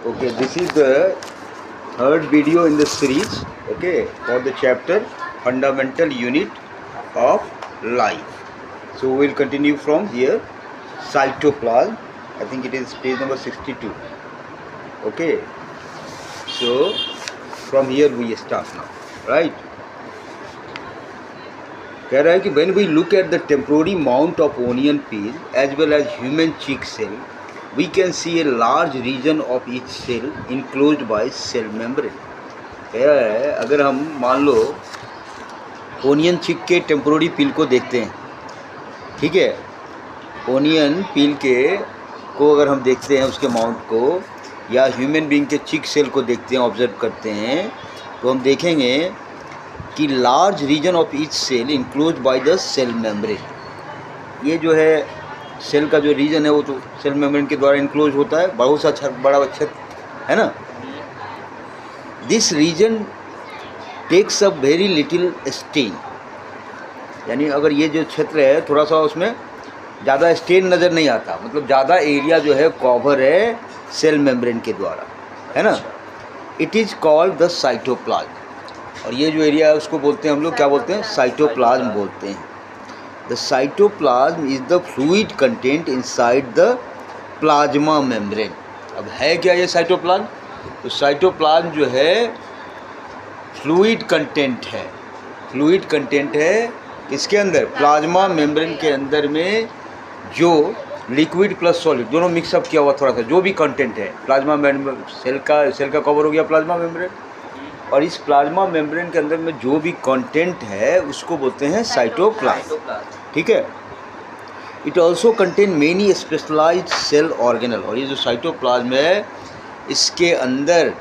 Okay, this is the third video in the series, okay, for the chapter Fundamental Unit of Life. So we'll continue from here. Cytoplasm, I think it is page number 62. Okay, so from here we start now, right? कह रहा है कि when we look at the temporary mount of onion peel as well as human cheek cell, we can see a large region of each cell enclosed by cell membrane. कह रहा है अगर हम मान लो ओनियन चिक के टेम्पोररी पील को देखते हैं, ठीक है, ओनियन पील के को अगर हम देखते हैं उसके माउंट को, या ह्यूमन बीइंग के चिक सेल को देखते हैं, ऑब्जर्व करते हैं, तो हम देखेंगे कि large region of each cell enclose by the cell membrane. ये जो है सेल का जो रीजन है वो तो सेल मेम्ब्रेन के द्वारा इंक्लोज होता है, बहुत सा बड़ा क्षेत्र है ना। This region takes a very little stain, यानी अगर ये जो क्षेत्र है थोड़ा सा उसमें ज़्यादा स्टेन नज़र नहीं आता, मतलब ज़्यादा एरिया जो है कवर है सेल मेम्ब्रेन के द्वारा, है ना। It is called the cytoplasm, और ये जो एरिया है उसको बोलते हैं हम लोग क्या बोलते हैं, साइटोप्लाज्म बोलते हैं। The cytoplasm is the fluid content inside the plasma membrane. अब है क्या ये साइटोप्लाज्म? तो साइटोप्लाज्म जो है फ्लूइड कंटेंट है, फ्लूइड कंटेंट है इसके अंदर, प्लाज्मा मेम्ब्रेन के अंदर में जो लिक्विड प्लस सॉलिड दोनों मिक्सअप किया हुआ थोड़ा सा जो भी कंटेंट है, प्लाज्मा मेम्ब्रेन सेल का कवर हो गया प्लाज्मा मेम्ब्रेन, और इस प्लाज्मा मेम्ब्रेन के अंदर में जो भी कंटेंट है उसको बोलते हैं साइटोप्लाज्म, ठीक है। It also contain many specialised cell organelle, और ये जो साइटोप्लाज्म है इसके अंदर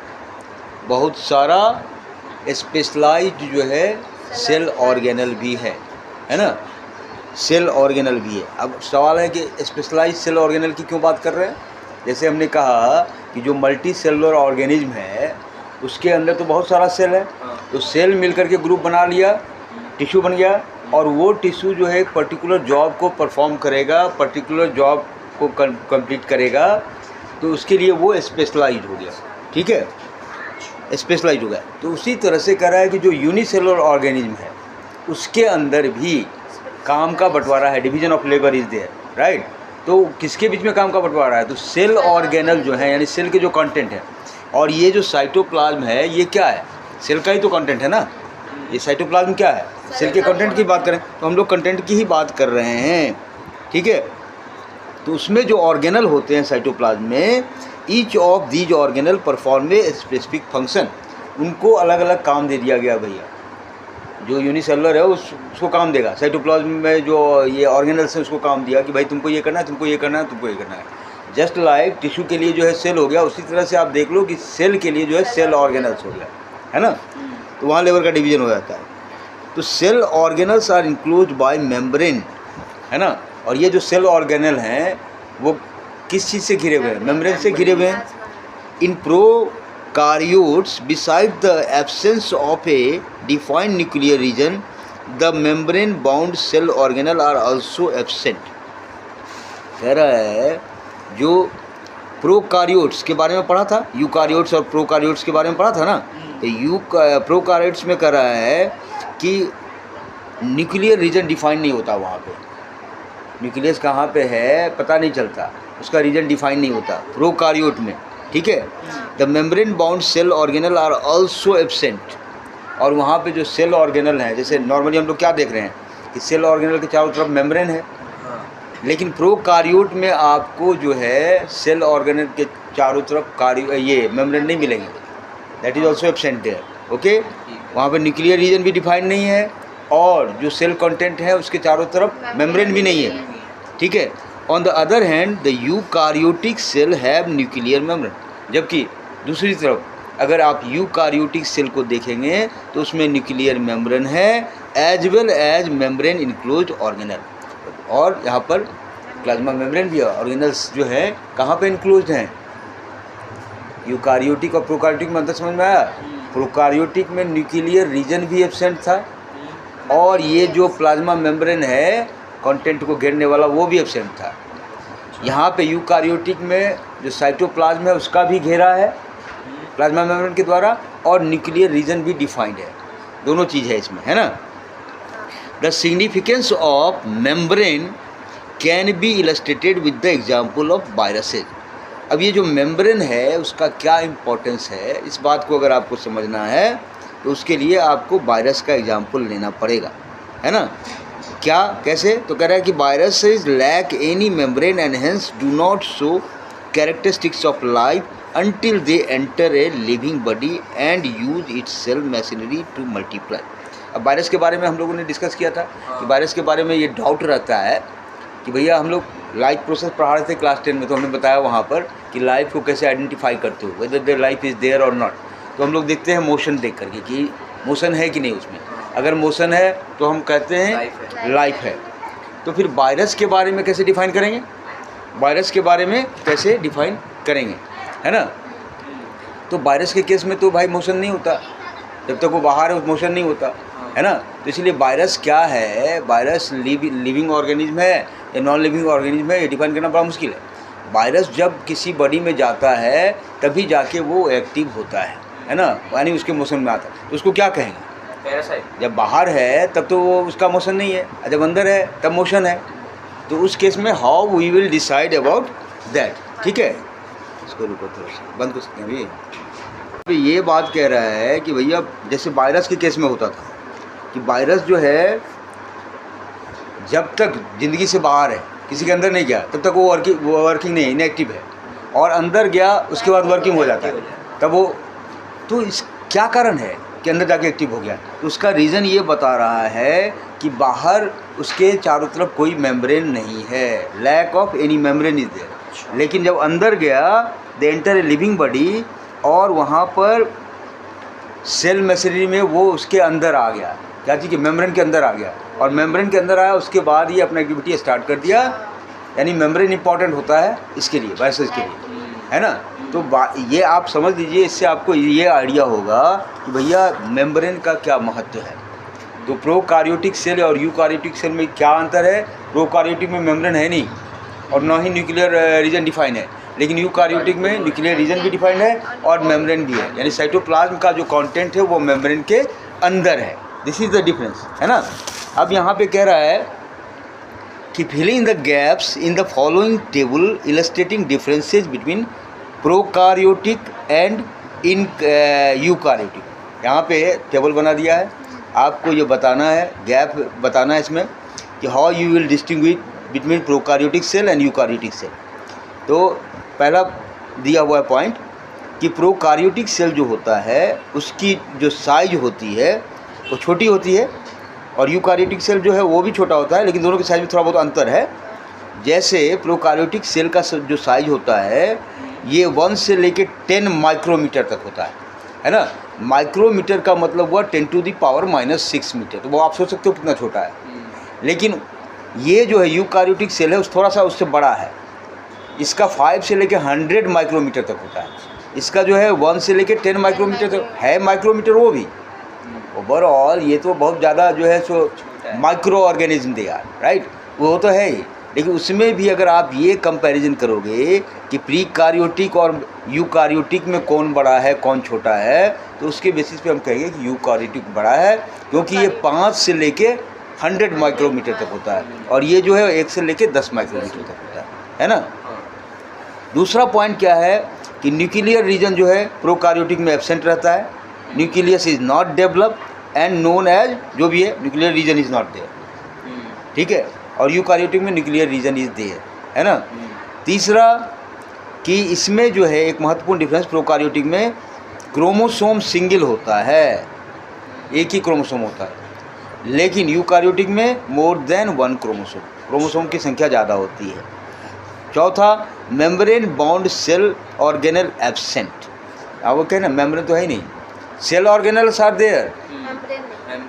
बहुत सारा स्पेशलाइज्ड जो है सेल ऑर्गेनल भी है ना, सेल ऑर्गेनल भी है। अब सवाल है कि स्पेशलाइज्ड सेल ऑर्गेनल की क्यों बात कर रहे हैं? जैसे हमने कहा कि जो मल्टी सेलुलर ऑर्गेनिज्म है उसके अंदर तो बहुत सारा सेल है, तो सेल मिलकर के ग्रुप बना लिया, टिश्यू बन गया, और वो टिश्यू जो है एक पर्टिकुलर जॉब को परफॉर्म करेगा, पर्टिकुलर जॉब को कंप्लीट करेगा, तो उसके लिए वो स्पेशलाइज्ड हो गया, ठीक है, स्पेशलाइज्ड हो गया। तो उसी तरह से कह रहा है कि जो यूनिसेलुलर ऑर्गेनिज्म है उसके अंदर भी काम का बंटवारा है, division of labour is there, right. तो किसके बीच में काम का बंटवारा है? तो सेल ऑर्गेनल जो है, यानी सेल के जो कंटेंट है, और ये जो साइटोप्लाज्म है ये क्या है? सेल का ही तो कंटेंट है ना। ये साइटोप्लाज्म क्या है? सेल के कंटेंट की बात करें तो हम लोग कंटेंट की ही बात कर रहे हैं, ठीक है। तो उसमें जो ऑर्गेनल होते हैं साइटोप्लाज्म में, each of these organelle perform a specific function, उनको अलग अलग काम दे दिया गया भैया। जो यूनिसेलुलर है उसको काम देगा, साइटोप्लाज्म में जो ये ऑर्गेनल्स हैं उसको काम दिया कि भाई तुमको ये करना है, तुमको ये करना है, तुमको ये करना है। जस्ट लाइक टिश्यू के लिए जो है सेल हो गया, उसी तरह से आप देख लो कि सेल के लिए जो है सेल ऑर्गेनल्स हो गया, है ना। तो वहाँ लेवल का डिवीजन हो जाता है। तो cell organelles are enclose by membrane, है ना। और ये जो सेल ऑर्गेनल हैं वो किस चीज़ से घिरे हुए हैं? मेम्ब्रेन से घिरे हुए हैं। In prokaryotes beside the absence of a defined nuclear region the membrane bound cell organelle are also absent. कह रहा है जो प्रोकार्योट्स के बारे में पढ़ा था, यूकार्योट्स और प्रोकार्योट्स के बारे में पढ़ा था ना, तो प्रोकार्योट्स में कह रहा है कि न्यूक्लियर रीजन डिफाइन नहीं होता, वहाँ पे न्यूक्लियस कहाँ पे है पता नहीं चलता, उसका रीजन डिफाइन नहीं होता प्रोकार्योट में, ठीक है। The membrane bound cell organelle are also absent, और वहाँ पे जो सेल ऑर्गेनल हैं, जैसे नॉर्मली हम लोग क्या देख रहे हैं कि सेल ऑर्गेनल के चारों तरफ मेम्ब्रेन है, लेकिन प्रोकार्योट में आपको जो है सेल ऑर्गेनल के चारों तरफ ये मेम्ब्रेन नहीं मिलेंगे, that is also absent there, okay. वहाँ पे न्यूक्लियर रीजन भी डिफाइन नहीं है, और जो सेल कंटेंट है उसके चारों तरफ मेम्ब्रेन भी नहीं है, ठीक है। On the other hand the eukaryotic cell have nuclear membrane, जबकि दूसरी तरफ अगर आप यूकार्योटिक सेल को देखेंगे तो उसमें न्यूक्लियर मेम्ब्रेन है as well as membrane enclose organelle, और यहाँ पर प्लाज्मा मेम्ब्रेन भी है। ऑर्गेनल्स जो है कहाँ पे इनक्लोज हैं? यूकार्योटिक और प्रोकार्योटिक में अंतर समझ में आया? प्रोकार्योटिक में न्यूक्लियर रीजन भी एब्सेंट था, और ये जो प्लाज्मा मेम्ब्रेन है कंटेंट को घेरने वाला वो भी एब्सेंट था। यहाँ पे यूकारियोटिक में जो साइटोप्लाज्म है उसका भी घेरा है प्लाज्मा मेम्ब्रेन के द्वारा, और न्यूक्लियर रीजन भी डिफाइंड है, दोनों चीज़ है इसमें, है ना। The significance of membrane can be illustrated with the example of viruses. अब ये जो मेम्ब्रेन है उसका क्या इम्पोर्टेंस है, इस बात को अगर आपको समझना है तो उसके लिए आपको वायरस का एग्जाम्पल लेना पड़ेगा, है ना। क्या, कैसे, तो कह रहा है कि viruses lack any membrane and hence do not show characteristics of life until they enter a living body and use its cell machinery to multiply। अब वायरस के बारे में हम लोगों ने डिस्कस किया था कि वायरस के बारे में ये डाउट रहता है कि भैया हम लोग लाइफ प्रोसेस पढ़ा रहे थे क्लास 10 में, तो हमने बताया वहाँ पर कि लाइफ को कैसे आइडेंटिफाई करते हो, whether the life is there और नॉट। तो हम लोग देखते हैं मोशन देख करके कि मोशन है कि नहीं उसमें, अगर मोशन है तो हम कहते हैं लाइफ है। तो फिर वायरस के बारे में कैसे डिफाइन करेंगे, वायरस के बारे में कैसे डिफाइन करेंगे, है ना। तो वायरस के केस में तो भाई मोशन नहीं होता, जब तक वो बाहर है मोशन नहीं होता, है ना। तो इसलिए वायरस क्या है, वायरस लिविंग ऑर्गेनिज्म है या नॉन लिविंग ऑर्गेनिज्म है, ये डिफाइन करना बड़ा मुश्किल है। वायरस जब किसी बॉडी में जाता है तभी जाके वो एक्टिव होता है ना, यानी उसके मोशन में आता है, तो उसको क्या कहेंगे, पैरासाइट। जब बाहर है तब तो वो उसका मोशन नहीं है, जब अंदर है तब मोशन है। तो उस केस में how we will decide about that, ठीक है। इसको रुको थोड़ा सा बंद कर सकते हैं अभी। तो ये बात कह रहा है कि भैया जैसे वायरस के केस में होता था कि वायरस जो है जब तक ज़िंदगी से बाहर है, किसी के अंदर नहीं गया, तब तक वो वर्किंग नहीं है, इनएक्टिव है, और अंदर गया उसके बाद वर्किंग हो जाता है तब वो। तो इस क्या कारण है कि अंदर जाके एक्टिव हो गया, तो उसका रीज़न ये बता रहा है कि बाहर उसके चारों तरफ कोई मेम्ब्रेन नहीं है, lack of any membrane is there. लेकिन जब अंदर गया they enter a living body, और वहाँ पर सेल मशीनरी में वो उसके अंदर आ गया, क्या चीज़, मेम्ब्रेन के अंदर आ गया, और मेम्ब्रेन के अंदर आया उसके बाद ये अपना एक्टिविटी स्टार्ट कर दिया। यानी मेम्ब्रेन इंपॉर्टेंट होता है इसके लिए, वायरसेस के लिए, है ना। तो ये आप समझ लीजिए, इससे आपको ये आइडिया होगा कि भैया मेम्ब्रेन का क्या महत्व है। तो प्रोकार्योटिक सेल और यूकार्योटिक सेल में क्या अंतर है, प्रोकार्योटिक में मेम्ब्रेन है नहीं और ना ही न्यूक्लियर रीजन डिफाइन है, लेकिन यूकार्योटिक में न्यूक्लियर रीजन भी डिफाइंड है और मेम्ब्रेन भी है, यानी साइटोप्लाज्म का जो कंटेंट है वो मेम्ब्रेन के अंदर है। दिस इज़ द डिफरेंस, है ना। अब यहाँ पे कह रहा है कि filling the gaps in the following table illustrating differences between prokaryotic and in eukaryotic. यहाँ पे टेबल बना दिया है, आपको ये बताना है, गैप बताना है इसमें कि how you will distinguish between prokaryotic cell and eukaryotic cell. तो पहला दिया हुआ है पॉइंट कि प्रोकार्योटिक सेल जो होता है उसकी जो साइज होती है वो छोटी होती है, और यूकार्योटिक सेल जो है वो भी छोटा होता है, लेकिन दोनों के साइज में थोड़ा बहुत अंतर है। जैसे प्रोकार्योटिक सेल का जो साइज होता है ये 1 से लेके 10 माइक्रोमीटर तक होता है ना। माइक्रोमीटर का मतलब हुआ 10⁻⁻⁶ मीटर, तो वो आप सोच सकते हो कितना छोटा है। लेकिन ये जो है यूकार्योटिक सेल है उस थोड़ा सा उससे बड़ा है, इसका 5 से लेके 100 माइक्रोमीटर तक होता है, इसका जो है 1 से लेके 10 माइक्रोमीटर तक है, माइक्रोमीटर वो भी। ओवरऑल ये तो बहुत ज़्यादा जो है सो माइक्रो ऑर्गेनिज्म दे यार, राइट, वो तो है ही। लेकिन उसमें भी अगर आप ये कंपैरिजन करोगे कि प्रीकार्योटिक और यूकार्योटिक में कौन बड़ा है कौन छोटा है, तो उसके बेसिस पे हम कहेंगे कि यूकार्योटिक बड़ा है, क्योंकि ये 5 से लेके 100 माइक्रोमीटर तक होता है, और ये जो है 1 से लेके 10 माइक्रोमीटर तक होता है ना। दूसरा पॉइंट क्या है कि न्यूक्लियर रीजन जो है प्रोकार्योटिक में एब्सेंट रहता है, nucleus is not developed and known as, जो भी है nuclear region is not there, ठीक है। और यूकार्योटिक में न्यूक्लियर रीजन इज देयर, है ना। तीसरा कि इसमें जो है एक महत्वपूर्ण डिफरेंस, प्रोकार्योटिक में क्रोमोसोम सिंगल होता है, एक ही क्रोमोसोम होता है, लेकिन यूकार्योटिक में मोर देन 1 क्रोमोसोम, क्रोमोसोम की संख्या ज़्यादा होती है। चौथा, membrane bound cell organelle absent. अब वो कहना मेम्ब्रेन तो है ही नहीं, cell organelles are there,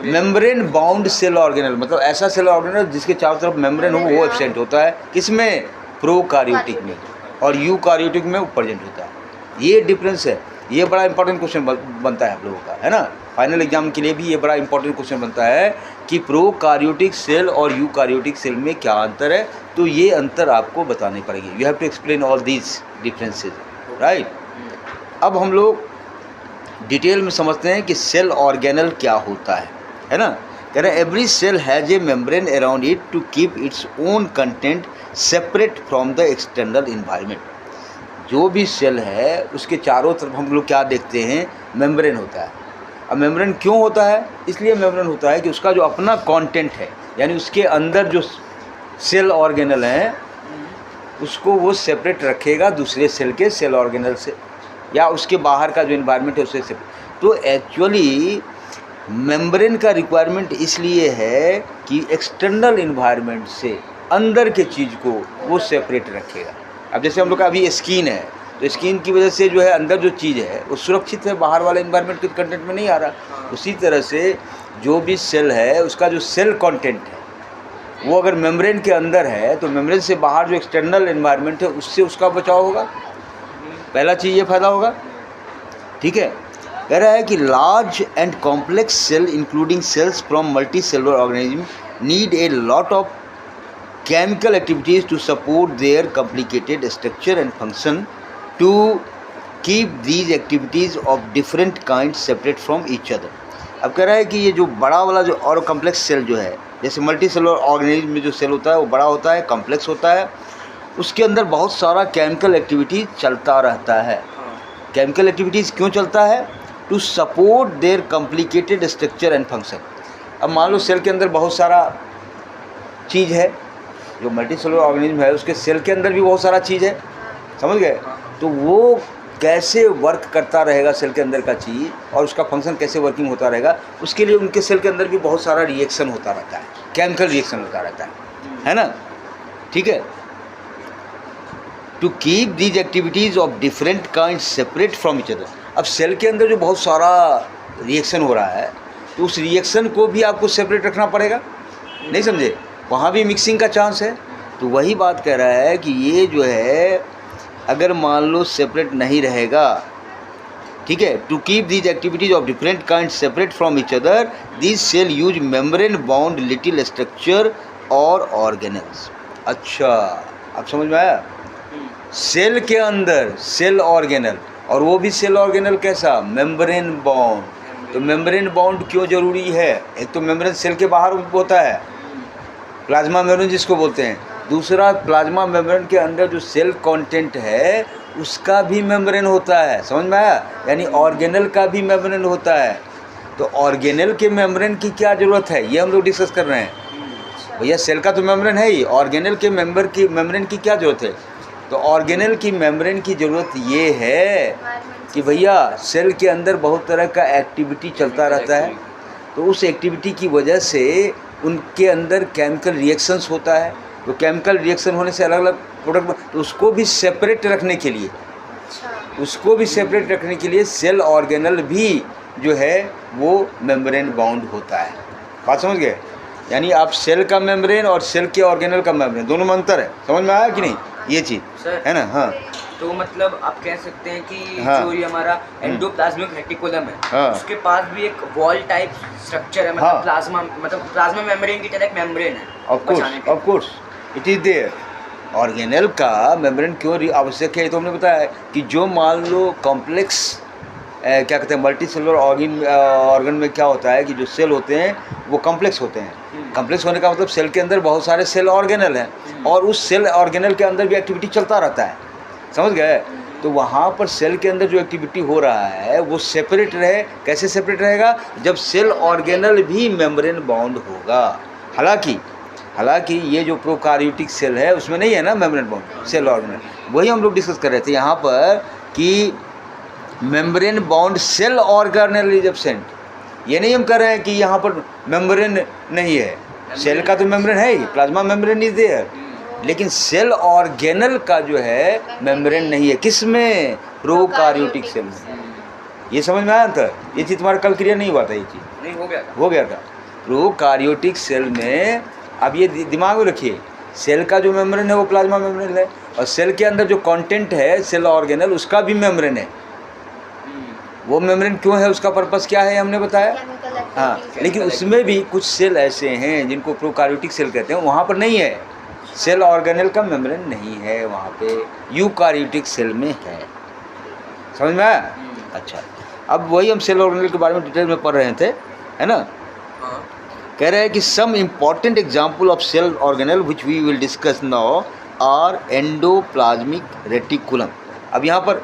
membrane bound cell organelle मतलब ऐसा सेल ऑर्गेनल जिसके चारों तरफ मेम्ब्रेन हो वो एब्सेंट होता है, किसमें, प्रोकार्योटिक में, और यूकार्योटिक में वो प्रेजेंट होता है। ये डिफरेंस है। ये बड़ा इंपॉर्टेंट क्वेश्चन बनता है आप लोगों का, है ना। फाइनल एग्जाम के लिए भी ये बड़ा इंपॉर्टेंट क्वेश्चन बनता है कि प्रोकार्योटिक सेल और यूकार्योटिक सेल में क्या अंतर है। तो ये अंतर आपको बताने पड़ेंगे। You have to explain all these differences, right. अब हम लोग डिटेल में समझते हैं कि सेल ऑर्गेनल क्या होता है ना। कह रहे every cell has a membrane around it to keep its own content separate from the external environment. जो भी सेल है उसके चारों तरफ हम लोग क्या देखते हैं, मेम्ब्रेन होता है। अब मेम्ब्रेन क्यों होता है, इसलिए मेम्ब्रेन होता है कि उसका जो अपना कंटेंट है, यानी उसके अंदर जो सेल ऑर्गेनल हैं उसको वो सेपरेट रखेगा दूसरे सेल के सेल ऑर्गेनल से, या उसके बाहर का जो इन्वायरमेंट है उससे सेपरेट। तो एक्चुअली मेम्ब्रेन का रिक्वायरमेंट इसलिए है कि एक्सटर्नल इन्वायरमेंट से अंदर के चीज़ को वो सेपरेट रखेगा। अब जैसे हम लोग का अभी स्किन है, तो स्किन की वजह से जो है अंदर जो चीज़ है वो सुरक्षित है, बाहर वाले इन्वायरमेंट के कंटेंट में नहीं आ रहा। उसी तरह से जो भी सेल है उसका जो सेल कंटेंट है वो अगर मेम्ब्रेन के अंदर है तो मेम्ब्रेन से बाहर जो एक्सटर्नल इन्वायरमेंट है उससे उसका बचाव होगा। पहला चीज़ ये फ़ायदा होगा, ठीक है। कह रहा है कि large and complex cell including cells from multicellular organism need a lot of chemical activities to support their complicated structure and function to keep these activities of different kinds separate from each other। अब कह रहा है कि ये जो बड़ा वाला जो और कॉम्प्लेक्स सेल जो है, जैसे मल्टी सेलुलर ऑर्गेनिज्म में जो सेल होता है वो बड़ा होता है, कॉम्प्लेक्स होता है, उसके अंदर बहुत सारा केमिकल एक्टिविटीज़ चलता रहता है। केमिकल एक्टिविटीज़ क्यों चलता है, to support their complicated structure and function. अब मान लो सेल के अंदर बहुत सारा चीज़ है, जो मल्टी सेलुलर ऑर्गेनिज्म है उसके सेल के अंदर भी बहुत सारा चीज़ है, समझ गए। तो वो कैसे वर्क करता रहेगा सेल के अंदर का चीज़ और उसका फंक्शन कैसे वर्किंग होता रहेगा, उसके लिए उनके सेल के अंदर भी बहुत सारा रिएक्शन होता रहता है, केमिकल रिएक्शन होता रहता है ना, ठीक है। To keep these activities of different kind separate from each other. अब सेल के अंदर जो बहुत सारा रिएक्शन हो रहा है तो उस रिएक्शन को भी आपको सेपरेट रखना पड़ेगा, नहीं समझे, वहाँ भी मिक्सिंग का चांस है। तो वही बात कह रहा है कि ये जो है अगर मान लो सेपरेट नहीं रहेगा, ठीक है, to keep these activities of different kind separate from each other these cell use membrane bound little structure और ऑर्गेनल्स। अच्छा, अब समझ में आया। सेल के अंदर सेल ऑर्गेनल, और वो भी सेल ऑर्गेनल कैसा, मेम्ब्रेन बाउंड। तो मेम्ब्रेन बाउंड क्यों ज़रूरी है, एक तो मेम्ब्रेन सेल के बाहर होता है, प्लाज्मा मेम्ब्रेन जिसको बोलते हैं, दूसरा प्लाज्मा मेम्ब्रेन के अंदर जो सेल कंटेंट है उसका भी मेम्ब्रेन होता है, समझ में आया, यानी ऑर्गेनल का भी मेम्ब्रेन होता है। तो ऑर्गेनल के मेम्ब्रेन की क्या ज़रूरत है ये हम लोग डिस्कस कर रहे हैं। भैया सेल का तो मेम्ब्रेन है ही, ऑर्गेनल के मेम्ब्रेन की क्या ज़रूरत है। तो ऑर्गेनल की मेम्ब्रेन की ज़रूरत ये है कि भैया सेल के अंदर बहुत तरह का एक्टिविटी चलता रहता है, तो उस एक्टिविटी की वजह से उनके अंदर केमिकल रिएक्शंस होता है, तो केमिकल रिएक्शन होने से अलग अलग प्रोडक्ट, तो उसको भी सेपरेट रखने के लिए सेल ऑर्गेनल भी जो है वो मेम्ब्रेन बाउंड होता है। बात समझ गए, यानी आप सेल का मेम्ब्रेन और सेल के ऑर्गेनल का मेम्ब्रेन दोनों में अंतर है, समझ में आया कि नहीं, ये चीज़ है ना। हाँ, तो मतलब आप कह सकते हैं कि हाँ, जो ये हमारा एंडोप्लाज्मिक रेटिकुलम है, हाँ, उसके पास भी एक वॉल टाइप स्ट्रक्चर है, मतलब हाँ, प्लाज्मा मेम्ब्रेन की तरह एक मेम्ब्रेन है। Of course it is there. Organelle का मेम्ब्रेन क्यों आवश्यक है, तो हमने बताया कि जो मान लो कॉम्प्लेक्स क्या कहते हैं मल्टी सेलुलर ऑर्गन में क्या होता है कि जो सेल होते हैं वो कॉम्प्लेक्स होते हैं। कॉम्प्लेक्स होने का मतलब सेल के अंदर बहुत सारे सेल ऑर्गेनल हैं और उस सेल ऑर्गेनल के अंदर भी एक्टिविटी चलता रहता है, समझ गए। तो वहाँ पर सेल के अंदर जो एक्टिविटी हो रहा है वो सेपरेट रहे। कैसे सेपरेट रहेगा, जब सेल ऑर्गेनल भी मेम्ब्रेन बाउंड होगा। हालांकि ये जो प्रोकार्योटिक सेल है उसमें नहीं है ना मेम्ब्रेन बाउंड सेल ऑर्गेनल, वही हम लोग डिस्कस कर रहे थे यहाँ पर कि membrane bound cell organelle is absent. ये नहीं हम कर रहे हैं कि यहाँ पर मेम्ब्रेन नहीं है, सेल का तो मेम्ब्रेन है ही, प्लाज्मा मेम्ब्रेन इज देयर, लेकिन सेल ऑर्गेनल का जो है मेम्ब्रेन नहीं है। किस में, प्रोकार्योटिक सेल में। ये समझ में आया अंतर, ये चीज़ तुम्हारा कल क्लियर नहीं हुआ था, ये चीज़ नहीं हो गया था। प्रोकार्योटिक सेल में अब ये दिमाग में रखिए, सेल का जो मेम्ब्रेन है वो प्लाज्मा मेम्ब्रेन है और सेल के अंदर जो कंटेंट है सेल ऑर्गेनल उसका भी मेम्ब्रेन है। वो मेम्ब्रेन क्यों है, उसका पर्पस क्या है हमने बताया। हाँ, लेकिन उसमें भी कुछ सेल ऐसे हैं जिनको प्रोकार्योटिक सेल कहते हैं, वहाँ पर नहीं है। सेल ऑर्गेनेल का मेम्ब्रेन नहीं है वहाँ पे, यूकार्योटिक सेल में है। समझ में आया? अच्छा, अब वही हम सेल ऑर्गेनेल के बारे में डिटेल में पढ़ रहे थे, है ना। कह रहे हैं कि some important example of cell organelle which we will discuss now are endoplasmic reticulum. अब यहाँ पर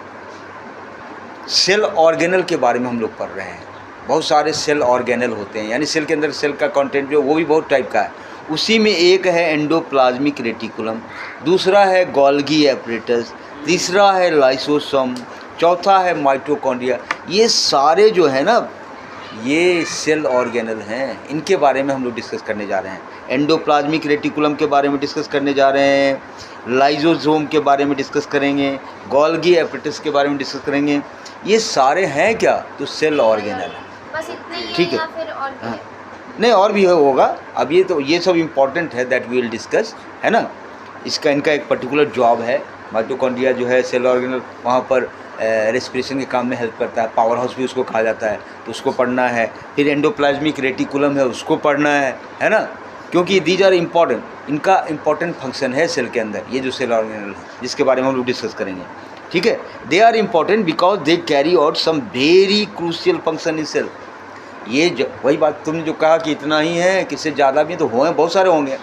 सेल ऑर्गेनल के बारे में हम लोग पढ़ रहे हैं। बहुत सारे सेल ऑर्गेनल होते हैं, यानी सेल के अंदर सेल का कंटेंट जो वो भी बहुत टाइप का है। उसी में एक है एंडोप्लाज्मिक रेटिकुलम, दूसरा है गोल्गी एपरेटस, तीसरा है लाइसोसोम, चौथा है माइटोकॉन्ड्रिया। ये सारे जो है ना, ये सेल ऑर्गेनल हैं। इनके बारे में हम लोग डिस्कस करने जा रहे हैं। एंडोप्लाज्मिक रेटिकुलम के बारे में डिस्कस करने जा रहे हैं, लाइसोसोम के बारे में डिस्कस करेंगे, गोल्गी एपरेटस के बारे में डिस्कस करेंगे। ये सारे हैं क्या, तो सेल ऑर्गेनल, बस इतने ही ठीक है। या फिर और भी हाँ, है? नहीं और भी होगा। अब ये तो ये सब इम्पॉर्टेंट है, दैट वी विल डिस्कस, है ना। इनका एक पर्टिकुलर जॉब है। माइटोकॉन्ड्रिया जो है सेल ऑर्गेनल, वहाँ पर रेस्पिरेशन के काम में हेल्प करता है। पावर हाउस भी उसको कहा जाता है, तो उसको पढ़ना है। फिर एंडोप्लाज्मिक रेटिकुलम है, उसको पढ़ना है ना, क्योंकि दीज आर इम्पॉर्टेंट। इनका इम्पॉर्टेंट फंक्शन है सेल के अंदर, ये जो सेल ऑर्गेनल है जिसके बारे में हम लोग डिस्कस करेंगे, ठीक है। They are important because they carry out some very crucial function in cell. ये वही बात तुमने जो कहा कि इतना ही है, किससे ज़्यादा भी तो होंगे, बहुत सारे होंगे,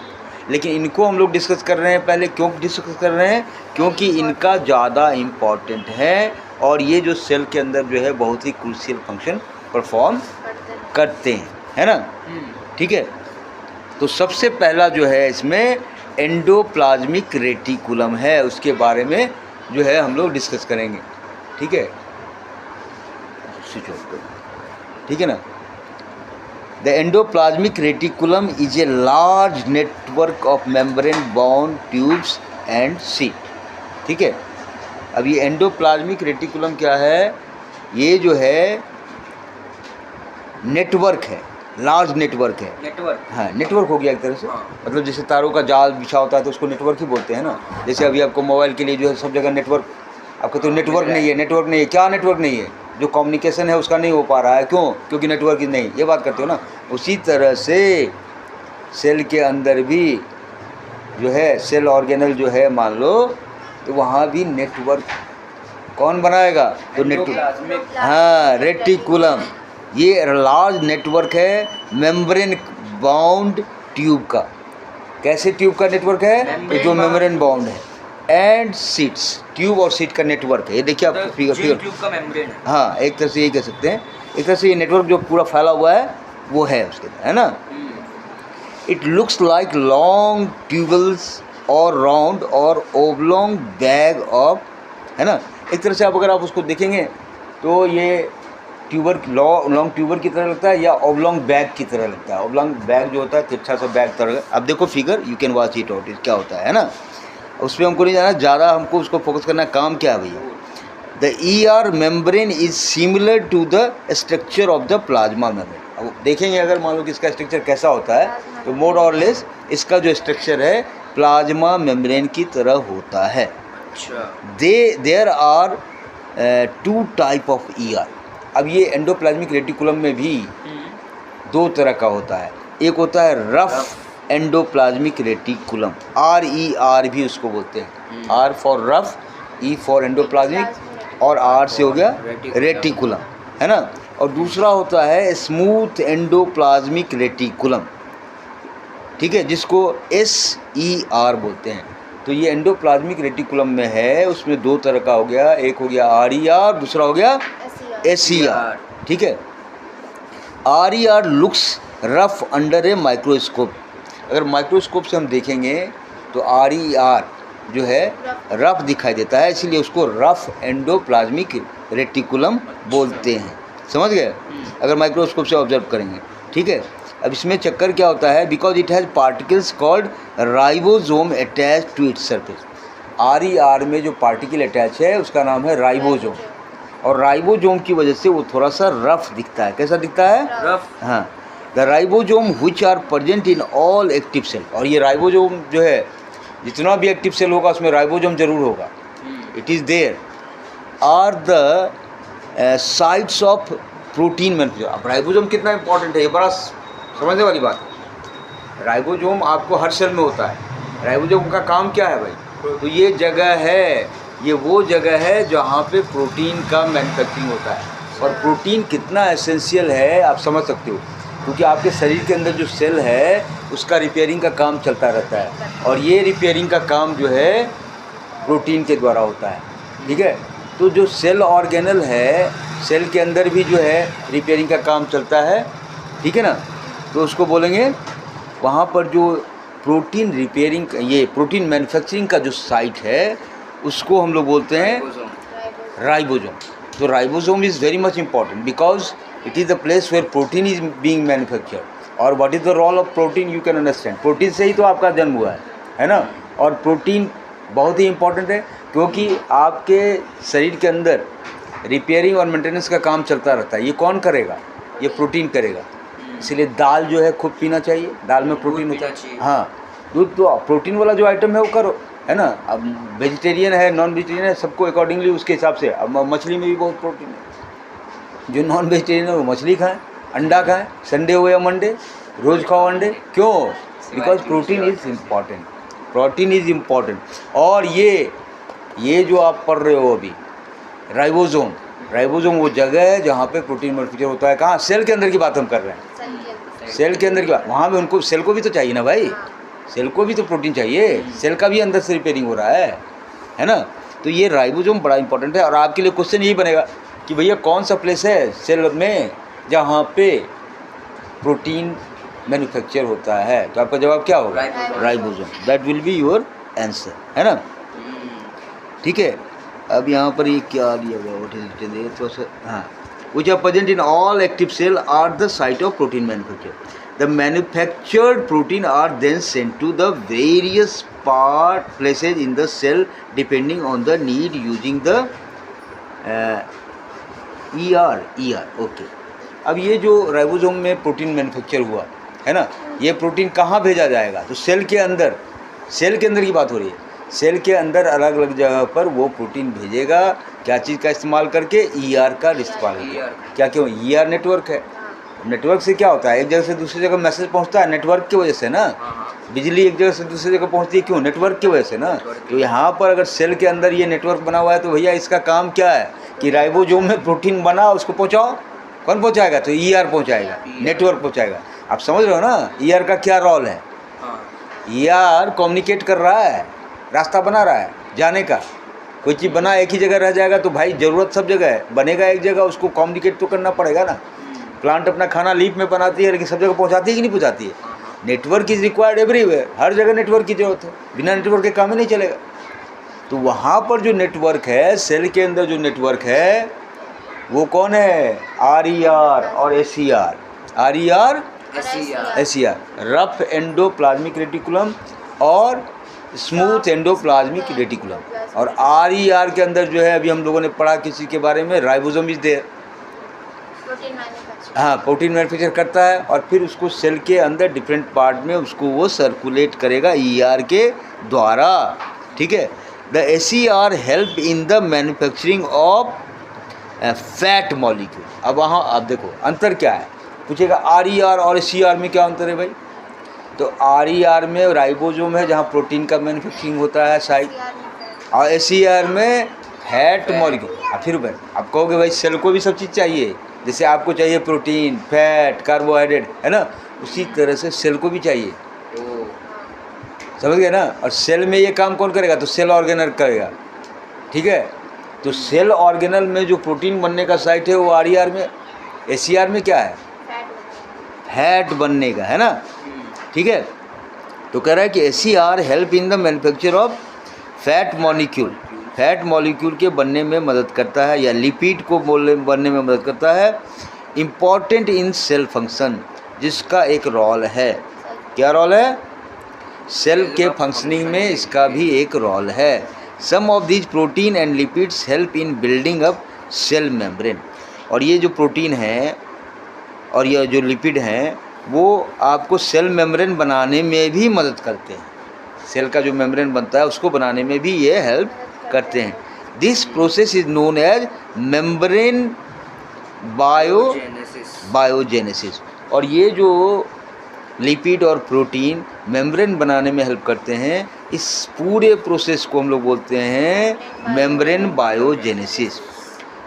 लेकिन इनको हम लोग डिस्कस कर रहे हैं। पहले क्यों डिस्कस कर रहे हैं, क्योंकि इनका ज़्यादा इम्पॉर्टेंट है और ये जो सेल के अंदर जो है बहुत ही क्रूशियल फंक्शन परफॉर्म करते हैं, है ना, ठीक है। तो सबसे पहला जो है इसमें एंडोप्लाज्मिक रेटिकुलम है, उसके बारे में जो है हम लोग डिस्कस करेंगे, ठीक है। स्विच ऑफ करो, ठीक है ना। The endoplasmic reticulum is a large network of membrane bound tubes and seat, ठीक है। अब ये एंडोप्लाज्मिक रेटिकुलम क्या है, ये जो है नेटवर्क है, लार्ज नेटवर्क है। नेटवर्क, हाँ, नेटवर्क हो गया एक तरह से। मतलब जैसे तारों का जाल बिछा होता है तो उसको नेटवर्क ही बोलते हैं ना। जैसे अभी आपको मोबाइल के लिए जो है सब जगह नेटवर्क, आपको तो नेटवर्क नहीं है, नेटवर्क नहीं है, क्या नेटवर्क नहीं है, जो कम्युनिकेशन है उसका नहीं हो पा रहा है, क्यों, क्योंकि नेटवर्क ही नहीं, ये बात करते हो ना। उसी तरह से सेल के अंदर भी जो है सेल ऑर्गेनल जो है मान लो, तो वहाँ भी नेटवर्क कौन बनाएगा, तो नेटवर्क, हाँ, रेटिकुलम। ये लार्ज नेटवर्क है मेम्ब्रेन बाउंड ट्यूब का। कैसे ट्यूब का नेटवर्क है, तो जो मेम्ब्रेन बाउंड है, एंड सीट्स, ट्यूब और सीट का नेटवर्क है। ये देखिए आप फिगर, ट्यूब का मेम्ब्रेन है। हाँ, एक तरह से यही कह सकते हैं। एक तरह से ये नेटवर्क जो पूरा फैला हुआ है वो है उसके अंदर, है ना। It looks like long tubules और राउंड और ओब्लॉन्ग बैग ऑफ, है ना। एक तरह से आप अगर आप उसको देखेंगे तो ये ट्यूबर, लॉन्ग ट्यूबर की तरह लगता है या ओब्लॉन्ग बैग की तरह लगता है। ओब्लॉन्ग बैग जो होता है तिरछा सा बैग तरह। अब देखो figure, you can watch it out, क्या होता है ना। उस पर हमको नहीं जाना ज़्यादा, हमको उसको फोकस करना, काम क्या है भैया। The ER membrane is similar to the structure of the plasma membrane. अब देखेंगे अगर मान लो कि इसका स्ट्रक्चर कैसा होता है, तो मोर और लेस इसका जो स्ट्रक्चर है प्लाज्मा मेम्ब्रेन की तरह होता है। There are 2 type of ER। अब ये एंडोप्लाज्मिक रेटिकुलम में भी 2 तरह का होता है। एक होता है रफ एंडोप्लाज्मिक रेटिकुलम, RER भी उसको बोलते हैं। R for rough, E for endoplasmic, और R से हो गया रेटिकुलम, है ना। और दूसरा होता है स्मूथ एंडोप्लाज्मिक रेटिकुलम, ठीक है, जिसको SER बोलते हैं। तो ये एंडोप्लाज्मिक रेटिकुलम में है, उसमें 2 तरह का हो गया। एक हो गया RER, दूसरा हो गया SER, ठीक है। RER looks rough under a microscope. अगर माइक्रोस्कोप से हम देखेंगे तो RER जो है रफ दिखाई देता है, इसीलिए उसको रफ एंडोप्लाज्मिक रेटिकुलम बोलते हैं। समझ गए, अगर माइक्रोस्कोप से ऑब्जर्व करेंगे, ठीक है। अब इसमें चक्कर क्या होता है, because it has particles called ribosome attach to its surface. RER में जो पार्टिकल अटैच है उसका नाम है राइबोसोम, और राइबोसोम की वजह से वो थोड़ा सा रफ दिखता है। कैसा दिखता है, रफ। हाँ, the ribosome which are present in all active cell. और ये राइबोसोम जो है, जितना भी एक्टिव सेल होगा उसमें राइबोसोम जरूर होगा, it is there, are the sites of protein manufacture. अब राइबोसोम कितना इंपॉर्टेंट है, ये बड़ा समझने वाली बात है। राइबोसोम आपको हर सेल में होता है। राइबोसोम का काम क्या है भाई? तो ये जगह है, ये वो जगह है जहाँ पे प्रोटीन का मैन्युफैक्चरिंग होता है। और प्रोटीन कितना एसेंशियल है आप समझ सकते हो, क्योंकि आपके शरीर के अंदर जो सेल है उसका रिपेयरिंग का काम चलता रहता है, और ये रिपेयरिंग का काम जो है प्रोटीन के द्वारा होता है। ठीक है, तो जो सेल ऑर्गेनल है, सेल के अंदर भी जो है रिपेयरिंग का काम चलता है। ठीक है ना, तो उसको बोलेंगे वहाँ पर जो प्रोटीन रिपेयरिंग, ये प्रोटीन मैन्युफैक्चरिंग का जो साइट है उसको हम लोग बोलते हैं राइबोसोम। तो ribosome is very much important because it is the place where protein is being manufactured. और what is the role of protein, you can understand. Protein से ही तो आपका जन्म हुआ है ना। और प्रोटीन बहुत ही इम्पॉर्टेंट है क्योंकि आपके शरीर के अंदर रिपेयरिंग और मेंटेनेंस का काम चलता रहता है। ये कौन करेगा? ये प्रोटीन करेगा। इसलिए दाल जो है खूब पीना चाहिए, दाल में प्रोटीन होता है। हाँ, दूध तो प्रोटीन वाला जो आइटम है वो करो, है ना। अब वेजिटेरियन है, नॉन वेजिटेरियन है, सबको अकॉर्डिंगली उसके हिसाब से। अब मछली में भी बहुत प्रोटीन है। जो नॉन वेजिटेरियन है वो मछली खाएं, अंडा खाएं, संडे हो या मंडे, रोज़ खाओ अंडे। क्यों? Because protein is important, protein is important. और ये जो आप पढ़ रहे हो अभी राइबोसोम, राइबोसोम वो जगह है जहाँ पे प्रोटीन मैन्युफैक्चर होता है। कहाँ? सेल के अंदर की बात हम कर रहे हैं, सेल के अंदर की बात। वहाँ पे उनको सेल को भी तो चाहिए ना भाई, सेल को भी तो प्रोटीन चाहिए, सेल का भी अंदर से रिपेयरिंग हो रहा है ना। तो ये राइबोसोम बड़ा इंपॉर्टेंट है। और आपके लिए क्वेश्चन यही बनेगा कि भैया कौन सा प्लेस है सेल में जहाँ पे प्रोटीन मैन्युफैक्चर होता है? तो आपका जवाब क्या होगा? Ribosome. That will be your answer, है ना। ठीक है, अब यहाँ पर ये क्या दिया गया? तो हाँ, which are present in all active cell are the site of protein manufacture. The manufactured protein are then sent to the various places in the cell depending on the need using the ER. Okay. अब ये जो ribosome में protein manufacture हुआ है ना, ये protein कहाँ भेजा जाएगा? तो सेल के अंदर, सेल के अंदर की बात हो रही है। सेल के अंदर अलग अलग जगह पर वो प्रोटीन भेजेगा। क्या चीज़ का इस्तेमाल करके? ER का इस्तेमाल करके। क्या क्यों? ER नेटवर्क है। नेटवर्क से क्या होता है? एक जगह से दूसरी जगह मैसेज पहुंचता है नेटवर्क की वजह से ना। बिजली एक जगह से दूसरी जगह पहुंचती है, क्यों? नेटवर्क की वजह से ना। तो यहाँ पर अगर सेल के अंदर ये नेटवर्क बना हुआ है तो भैया इसका काम क्या है कि राइबोसोम में प्रोटीन बना, उसको पहुँचाओ। कौन पहुँचाएगा? तो ER पहुँचाएगा, नेटवर्क पहुँचाएगा। आप समझ रहे हो ना ER का क्या रोल है? ER कम्युनिकेट कर रहा है, रास्ता बना रहा है जाने का। कोई चीज़ बना एक ही जगह रह जाएगा तो भाई ज़रूरत सब जगह है, बनेगा एक जगह, उसको कम्युनिकेट तो करना पड़ेगा ना। प्लांट अपना खाना लीफ में बनाती है लेकिन सब जगह पहुंचाती है कि नहीं पहुंचाती है? नेटवर्क इज़ रिक्वायर्ड एवरीवेयर, हर जगह नेटवर्क की जरूरत है, बिना नेटवर्क के काम ही नहीं चलेगा। तो वहाँ पर जो नेटवर्क है, सेल के अंदर जो नेटवर्क है वो कौन है? RER और SER। RER SER, rough endoplasmic reticulum और स्मूथ एंडोप्लाज्मिक रेटिकुलम। और RER के अंदर जो है अभी हम लोगों ने पढ़ा किसी के बारे में, राइबोसोम इज देयर। हाँ, प्रोटीन मैन्युफैक्चर करता है और फिर उसको सेल के अंदर डिफरेंट पार्ट में उसको वो सर्कुलेट करेगा ER के द्वारा। ठीक है। The SER help in the manufacturing of fat molecule. अब वहाँ आप देखो अंतर क्या है, पूछेगा RER और SER में क्या अंतर है भाई? तो RER में राइबोसोम है जहाँ प्रोटीन का मैन्युफैक्चरिंग होता है साइट, और SER में फैट मॉलिक्यूल। फिर भाई आप कहोगे भाई सेल को भी सब चीज़ चाहिए, जैसे आपको चाहिए प्रोटीन, फैट, कार्बोहाइड्रेट, है ना, उसी तरह से सेल को भी चाहिए। समझ गए ना। और सेल में ये काम कौन करेगा? तो सेल ऑर्गेनल करेगा। ठीक है। तो सेल ऑर्गेनल में जो प्रोटीन बनने का साइट है वो RER में। SER में क्या है? फैट बनने का, है ना। ठीक है। तो कह रहा है कि SER help in the manufacture of fat molecule, fat molecule के बनने में मदद करता है, या लिपिड को बनने में मदद करता है। इम्पॉर्टेंट इन सेल फंक्शन, जिसका एक रोल है। क्या रोल है? सेल के फंक्शनिंग में इसका भी एक रोल है। Some of these protein and lipids help in building up cell membrane. और ये जो प्रोटीन है और ये जो लिपिड हैं वो आपको सेल मेम्ब्रेन बनाने में भी मदद करते हैं। सेल का जो मेम्ब्रेन बनता है उसको बनाने में भी ये हेल्प करते हैं। This process is known as membrane biogenesis. और ये जो लिपिड और प्रोटीन मेम्ब्रेन बनाने में हेल्प करते हैं, इस पूरे प्रोसेस को हम लोग बोलते हैं membrane biogenesis.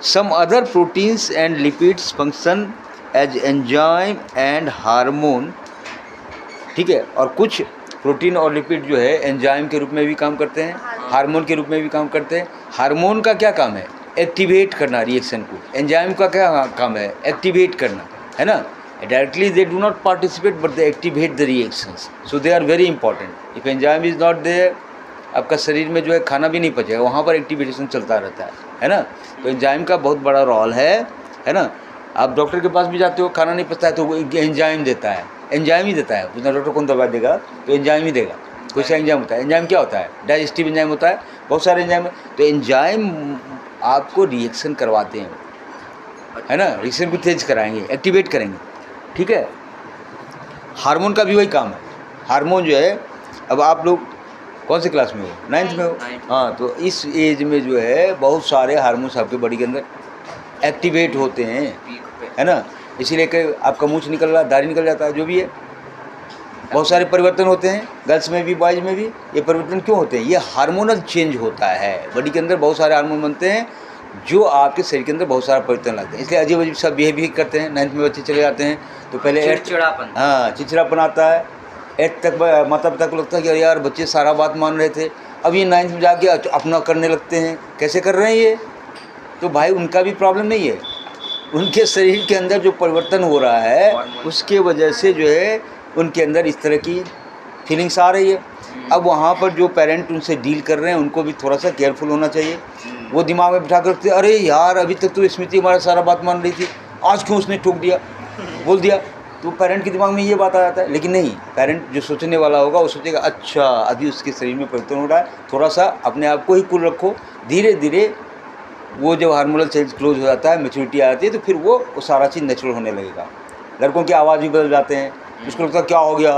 Some other proteins and lipids function as enzyme and hormone, ठीक है। और कुछ प्रोटीन और लिपिड जो है एंजाइम के रूप में भी काम करते हैं, हार्मोन के रूप में भी काम करते हैं। हार्मोन का क्या काम है? एक्टिवेट करना रिएक्शन को। एंजाइम का क्या काम है? एक्टिवेट करना, है ना। Directly they do not participate but they activate the reactions, so they are very important. If enzyme is not there, आपका शरीर में जो है खाना भी नहीं पचेगा, वहाँ पर एक्टिवेशन चलता रहता है ना। तो एंजाइम का बहुत बड़ा रोल है ना। आप डॉक्टर के पास भी जाते हो, खाना नहीं पचता है तो वो एंजाइम देता है, एंजाइम ही देता है। उसने डॉक्टर कौन दवा देगा? तो एंजाइम ही देगा। कोई सा एंजाइम होता है। एंजाइम क्या होता है? डाइजेस्टिव एंजाइम होता है, बहुत सारे एंजाइम। तो एंजाइम आपको रिएक्शन करवाते हैं, है ना। रिएक्शन को तेज कराएंगे, एक्टिवेट करेंगे, ठीक है। हार्मोन का भी वही काम है। हार्मोन जो है, अब आप लोग कौन सी क्लास में हो? 9th में हो। हाँ, तो इस एज में जो है बहुत सारे हार्मोन्स आपके बॉडी के अंदर एक्टिवेट होते हैं, है ना। इसीलिए कि आपका मूंछ निकल रहा, दाढ़ी निकल जाता है, जो भी है, बहुत सारे परिवर्तन होते हैं, गर्ल्स में भी बॉयज़ में भी। ये परिवर्तन क्यों होते हैं? ये हार्मोनल चेंज होता है। बॉडी के अंदर बहुत सारे हार्मोन बनते हैं जो आपके शरीर के अंदर बहुत सारा परिवर्तन लाते हैं। इसलिए अजीब अजीब सा बिहेव भी करते हैं। 9th में बच्चे चले जाते हैं तो पहले चिड़चिड़ापन, हाँ, चिड़चिड़ापन आता है। 8th तक माता पिता को लगता है कि अरे यार बच्चे सारा बात मान रहे थे, अब ये 9th में जाके अपना करने लगते हैं। कैसे कर रहे हैं ये? तो भाई उनका भी प्रॉब्लम नहीं है, उनके शरीर के अंदर जो परिवर्तन हो रहा है उसके वजह से जो है उनके अंदर इस तरह की फीलिंग्स आ रही है। अब वहाँ पर जो पेरेंट उनसे डील कर रहे हैं उनको भी थोड़ा सा केयरफुल होना चाहिए। वो दिमाग में बिठा कर रखते, अरे यार अभी तक तो स्मृति हमारा सारा बात मान रही थी, आज क्यों उसने ठोक दिया, बोल दिया। तो पेरेंट के दिमाग में ये बात आ जाता है। लेकिन नहीं, पेरेंट जो सोचने वाला होगा वो सोचेगा अच्छा अभी उसके शरीर में परिवर्तन हो रहा है, थोड़ा सा अपने आप को ही कूल रखो। धीरे धीरे वो जब हार्मोनल चेंज क्लोज हो जाता है, मैच्योरिटी आती है, तो फिर वो सारा चीज़ नेचुरल होने लगेगा। लड़कों की आवाज़ भी बदल जाते हैं, उसको लगता है क्या हो गया,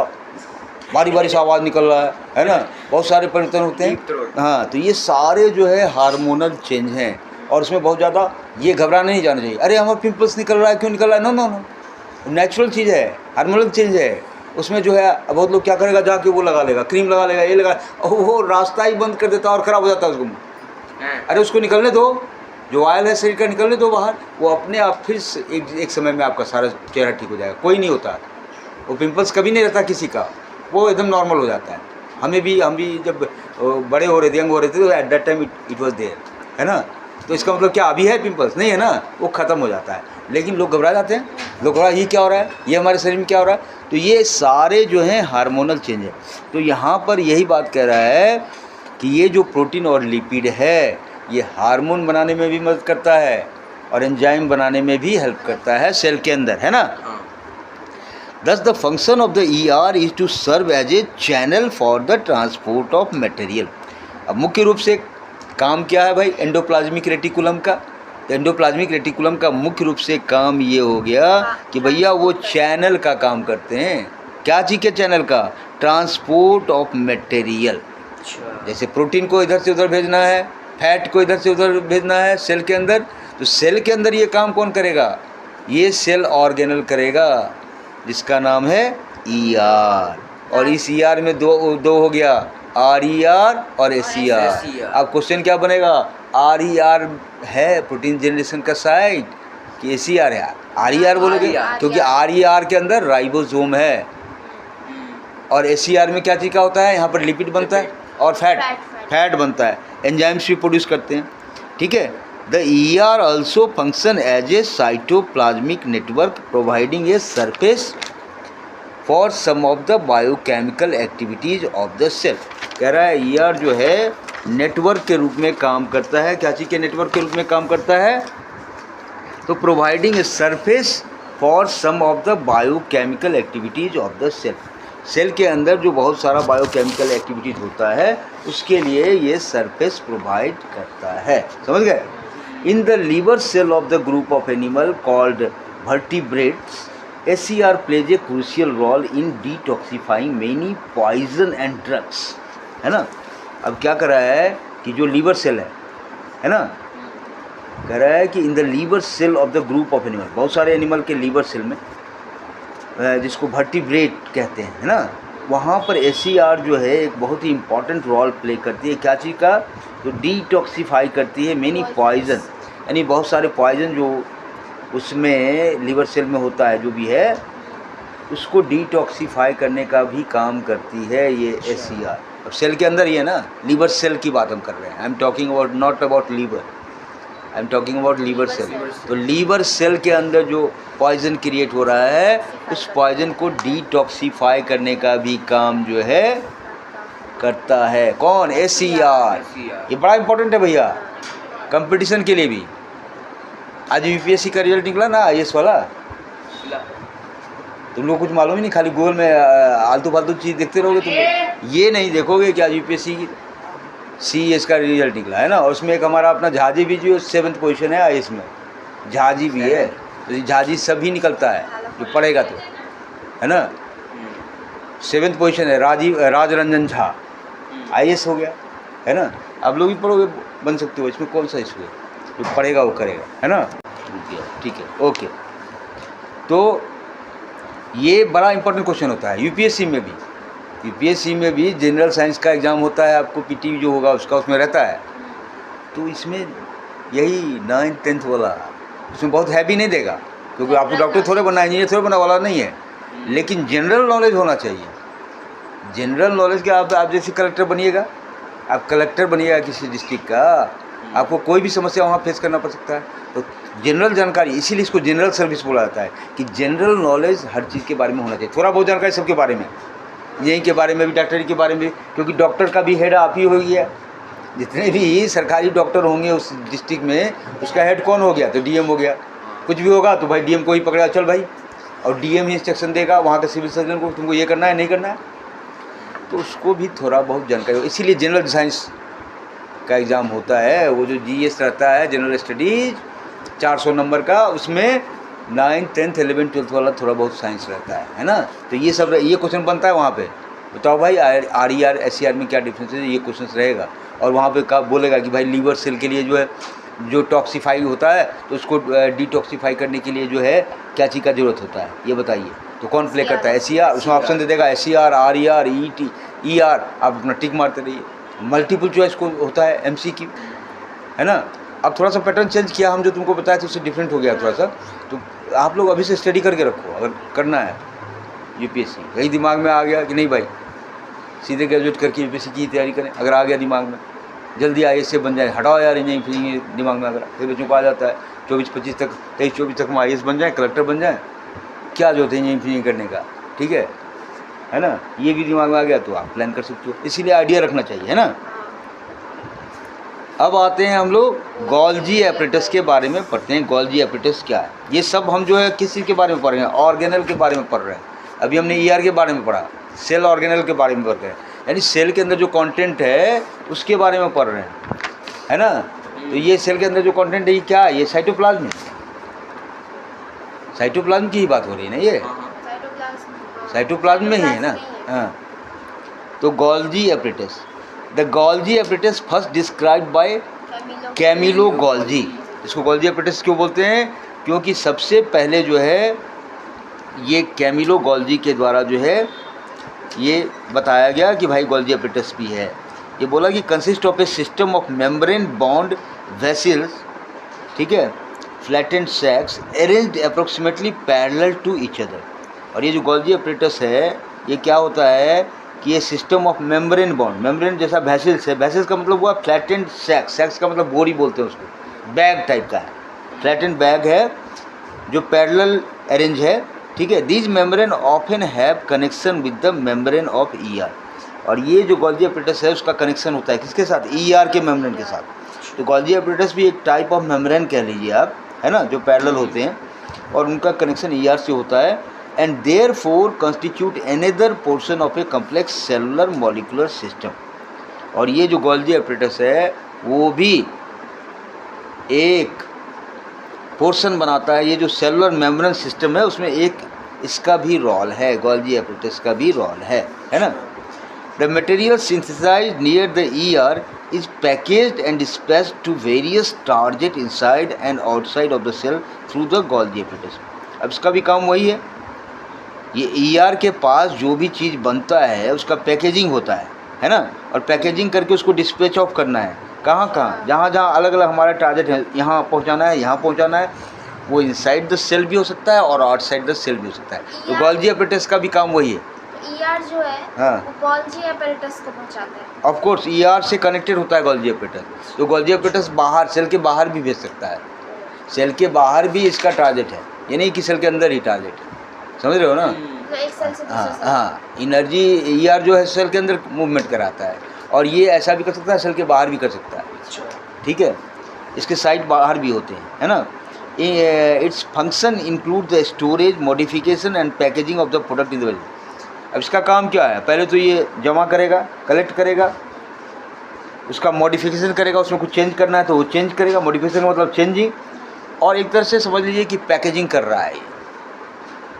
बारी बारी से आवाज़ निकल रहा है ना। बहुत सारे परिवर्तन होते हैं। हाँ, तो ये सारे जो है हार्मोनल चेंज हैं और उसमें बहुत ज़्यादा ये घबराना नहीं जाना चाहिए। अरे हमारा पिंपल्स निकल रहा है, क्यों निकल रहा है? नो नो नो, नेचुरल चीज़ है, हार्मोनल चेंज है। उसमें जो है बहुत लोग क्या करेगा, जाके वो लगा लेगा, क्रीम लगा लेगा, ये लगा, वो रास्ता ही बंद कर देता और ख़राब हो जाता है उसको। अरे उसको निकलने दो, जो ऑयल है शरीर का निकलने दो बाहर, वो अपने आप फिर एक समय में आपका सारा चेहरा ठीक हो जाएगा। कोई नहीं होता वो, पिंपल्स कभी नहीं रहता किसी का, वो एकदम नॉर्मल हो जाता है। हम भी जब बड़े हो रहे थे, यंग हो रहे थे, तो at that time it was there, है ना। तो इसका मतलब क्या अभी है पिंपल्स? नहीं है ना, वो ख़त्म हो जाता है। लेकिन लोग घबरा जाते हैं, लोग घबरा, ये क्या हो रहा है, ये हमारे शरीर में क्या हो रहा है। तो ये सारे जो हैं हार्मोनल चेंज है। तो यहाँ पर यही बात कह रहा है कि ये जो प्रोटीन और लिपिड है ये हार्मोन बनाने में भी मदद करता है और एंजाइम बनाने में भी हेल्प करता है सेल के अंदर, है ना। Thus the function of the ER is to serve as a channel for the transport of material। अब मुख्य रूप से काम क्या है भाई एंडोप्लाज्मिक रेटिकुलम का? एंडोप्लाज्मिक रेटिकुलम का मुख्य रूप से काम ये हो गया कि भैया वो चैनल का काम करते हैं। क्या चीज़ के चैनल का? Transport of material. जैसे प्रोटीन को इधर से उधर भेजना है, फैट को इधर से उधर भेजना है सेल के अंदर, तो सेल के अंदर ये काम कौन करेगा? ये सेल ऑर्गेनल करेगा जिसका नाम है ER। और इस ER में दो हो गया, RER और SER। अब क्वेश्चन क्या बनेगा? RER है प्रोटीन जनरेशन का साइट कि SER है? RER बोलोगे क्योंकि RER के अंदर राइबोसोम है और SER में क्या चीज़ का होता है? यहाँ पर लिपिड बनता है और फैट बनता है, एंजाइम्स भी प्रोड्यूस करते हैं, ठीक है। The ER also function as a cytoplasmic network providing a surface for some of the biochemical activities of the cell। कह रहा है ER जो है नेटवर्क के रूप में काम करता है। क्या चीज़ के नेटवर्क के रूप में काम करता है? तो providing a surface for some of the biochemical activities of the cell. Cell के अंदर जो बहुत सारा बायोकेमिकल एक्टिविटीज़ होता है उसके लिए ये सरफेस प्रोवाइड करता है। समझ गए? In the liver cell of the group of animal called vertebrates, SER plays a crucial role in detoxifying many poison and drugs, है ना। अब क्या कर रहा है कि जो लीवर सेल है ना, कह रहा है कि in the liver cell of the group of animal, बहुत सारे एनिमल के लीवर सेल में जिसको वर्टिब्रेट कहते हैं, है ना, वहाँ पर एसीआर जो है एक बहुत ही इम्पॉर्टेंट रोल प्ले करती है। क्या चीज़ का? तो डिटॉक्सीफाई करती है मेनी पॉइजन, यानी बहुत सारे पॉइजन जो उसमें लीवर सेल में होता है जो भी है, उसको डिटॉक्सीफाई करने का भी काम करती है ये एसीआर। अब सेल के अंदर ही है ना, लीवर सेल की बात हम कर रहे हैं। I am talking about not about liver, I am talking about liver cell. तो लीवर सेल के अंदर जो पॉइजन क्रिएट हो रहा है, उस पॉइजन को डिटॉक्सीफाई करने का भी काम जो है करता है कौन? एसीआर। ये बड़ा इंपॉर्टेंट है भैया कंपटीशन के लिए भी। आज यूपीएससी का रिजल्ट निकला ना, आईएएस वाला, तुम लोग कुछ मालूम ही नहीं, खाली गूगल में आलतू फालतू चीज़ देखते रहोगे। तुम ये नहीं देखोगे कि आज यूपीएससी सीएस का रिजल्ट निकला है ना, और उसमें एक हमारा अपना झाजी भी जो 7th पोजीशन है आईएएस में, झाजी भी है। तो ये झाजी सभी निकलता है जो पढ़ेगा तो, है ना। 7th पोजीशन है राजरंजन झा, आईएएस हो गया, है ना। आप लोग भी पढ़ोगे, बन सकते हो, इसमें कौन सा इशू है? जो पढ़ेगा वो करेगा, है ना। ठीक है, ओके। तो ये बड़ा इंपॉर्टेंट क्वेश्चन होता है यूपीएससी में भी। यूपीएससी में भी जनरल साइंस का एग्ज़ाम होता है, आपको पीटी जो होगा उसका उसमें रहता है। तो इसमें यही 9th 10th वाला इसमें बहुत हैवी नहीं देगा, क्योंकि आपको डॉक्टर थोड़े बनना है, इंजीनियर थोड़े बनना वाला नहीं है, लेकिन जनरल नॉलेज होना चाहिए। जनरल नॉलेज के आप जैसे कलेक्टर बनिएगा, आप कलेक्टर बनिएगा किसी डिस्ट्रिक्ट का, आपको कोई भी समस्या वहाँ फेस करना पड़ सकता है। तो जनरल जानकारी, इसीलिए इसको जनरल सर्विस बोला जाता है कि जनरल नॉलेज हर चीज़ के बारे में होना चाहिए। थोड़ा बहुत जानकारी सबके बारे में, यहीं के बारे में भी, डॉक्टरी के बारे में, क्योंकि डॉक्टर का भी हेड आप ही हो गया। जितने भी सरकारी डॉक्टर होंगे उस डिस्ट्रिक्ट में, उसका हेड कौन हो गया? तो डीएम हो गया। कुछ भी होगा तो भाई डीएम को ही पकड़ा, चल भाई, और डीएम ही इंस्ट्रक्शन देगा वहाँ के सिविल सर्जन को, तुमको ये करना है नहीं करना है। तो उसको भी थोड़ा बहुत जानकारी हो, इसीलिए जनरल साइंस का एग्ज़ाम होता है। वो जो जीएस रहता है, जनरल स्टडीज़ 400 नंबर का, उसमें 9th 10th 11th 12th वाला थोड़ा बहुत साइंस रहता है ना। तो ये सब ये क्वेश्चन बनता है वहाँ पे। बताओ भाई आरईआर एसईआर में क्या डिफरेंस है, ये क्वेश्चन रहेगा। और वहाँ पे का बोलेगा कि भाई लीवर सेल के लिए जो है, जो टॉक्सीफाई होता है, तो उसको डिटॉक्सीफाई करने के लिए जो है क्या चीज़ का ज़रूरत होता है, ये बताइए। तो कौन प्ले करता है? एसईआर। उसमें ऑप्शन दे देगा एसईआर, आरईआर, ईआर, आप अपना टिक मारते रहिए। मल्टीपल चॉइस को होता है एमसीक्यू, है ना। अब थोड़ा सा पैटर्न चेंज किया हम, जो तुमको बताया तो उससे डिफरेंट हो गया थोड़ा सा। तो आप लोग अभी से स्टडी करके रखो, अगर करना है यूपीएससी। यही दिमाग में आ गया कि नहीं भाई, सीधे ग्रेजुएट करके यूपीएससी की तैयारी करें, अगर आ गया दिमाग में, जल्दी आईएएस से बन जाए। हटाओ यार इंजीनियरिंग दिमाग में, अगर फिर बच्चों को आ जाता है 24-25 तक, 23-24 तक हम आईएएस बन जाए, कलेक्टर बन जाए, क्या जो होते हैं इंजीनियरिंग करने का, ठीक है ना। ये भी दिमाग में आ गया तो आप प्लान कर सकते हो, इसीलिए आइडिया रखना चाहिए, है ना। अब आते हैं हम लोग गोल्जी एपरेटस के बारे में पढ़ते हैं। गोल्जी एपरेटस क्या है? ये सब हम जो है किस चीज़ के बारे में पढ़ रहे हैं? ऑर्गेनल के बारे में पढ़ रहे हैं। अभी हमने ईआर के बारे में पढ़ा, सेल ऑर्गेनल के बारे में पढ़ रहे हैं, यानी सेल के अंदर जो कंटेंट है उसके बारे में पढ़ रहे हैं, है ना। तो ये सेल के अंदर जो कंटेंट है ये क्या है? ये साइटोप्लाज्म है। साइटोप्लाज्म की ही बात हो रही है ना, ये साइटोप्लाज्म में ही है ना। हाँ, तो Golgi apparatus, the Golgi apparatus first described by Camillo Golgi. इसको गोल्जी एपरेटस क्यों बोलते हैं? क्योंकि सबसे पहले जो है ये कैमिलो गोल्जी के द्वारा जो है ये बताया गया कि भाई गोल्जी एपरेटस भी है। ये बोला कि consist of a system of membrane bond vesicles, ठीक है, flattened sacs arranged approximately parallel to each other. और ये जो गोल्जी एपरेटस है ये क्या होता है कि ये system of membrane bond, membrane जैसा वेसल्स है, वेसल्स का मतलब हुआ फ्लैटेंड सैक्स, सैक्स का मतलब बोरी बोलते हैं उसको, बैग टाइप का है, फ्लैटेंड बैग है जो पैरेलल अरेंज है, ठीक है। These membrane often have connection with the membrane of ER. और ये जो गोल्जी एपरेटस है उसका कनेक्शन होता है किसके साथ? ईआर के मेम्ब्रेन के साथ। तो गोल्जी एपरेटस भी एक टाइप ऑफ मेम्ब्रेन कह लीजिए आप, है ना, जो पैरेलल होते हैं और उनका कनेक्शन ईआर से होता है, and therefore constitute another portion of a complex cellular molecular system. और ये जो गोल्जी एपरेटस है वो भी एक पोर्शन बनाता है, ये जो सेलुलर मेम्ब्रेन सिस्टम है उसमें एक इसका भी रोल है, गोल्जी एपरेटस का भी रोल है ना। The material synthesized near the ER is packaged and dispatched to various target inside and outside of the cell through the Golgi apparatus. अब इसका भी काम वही है, ये ER के पास जो भी चीज़ बनता है उसका पैकेजिंग होता है ना, और पैकेजिंग करके उसको डिस्पैच ऑफ करना है कहाँ, जहाँ अलग अलग हमारा टारगेट है, यहाँ पहुँचाना है, यहाँ पहुँचाना है, वो इनसाइड द सेल भी हो सकता है और आउटसाइड द सेल भी हो सकता है। तो गोल्जी apparatus का भी काम वही है। ER जो है हाँ, वो गोल्जी apparatus को पहुंचाता है। ऑफ कोर्स ER से कनेक्टेड होता है गोल्जी apparatus। तो गोल्जी apparatus बाहर, सेल के बाहर भी भेज सकता है, सेल के बाहर भी इसका टारगेट है, ये नहीं कि सेल के अंदर ही टारगेट है, समझ रहे हो ना। तो एक सेल से दूसरे हाँ सेल। हाँ, एनर्जी ER जो है सेल के अंदर मूवमेंट कराता है, और ये ऐसा भी कर सकता है, सेल के बाहर भी कर सकता है, ठीक है। इसके साइड बाहर भी होते हैं, है ना। Its function include the storage, modification and packaging of the product in the value. अब इसका काम क्या है, पहले तो ये जमा करेगा, कलेक्ट करेगा, उसका मॉडिफिकेशन करेगा, उसमें कुछ चेंज करना है तो वो चेंज करेगा, मॉडिफिकेशन मतलब चेंजिंग, और एक तरह से समझ लीजिए कि पैकेजिंग कर रहा है, ये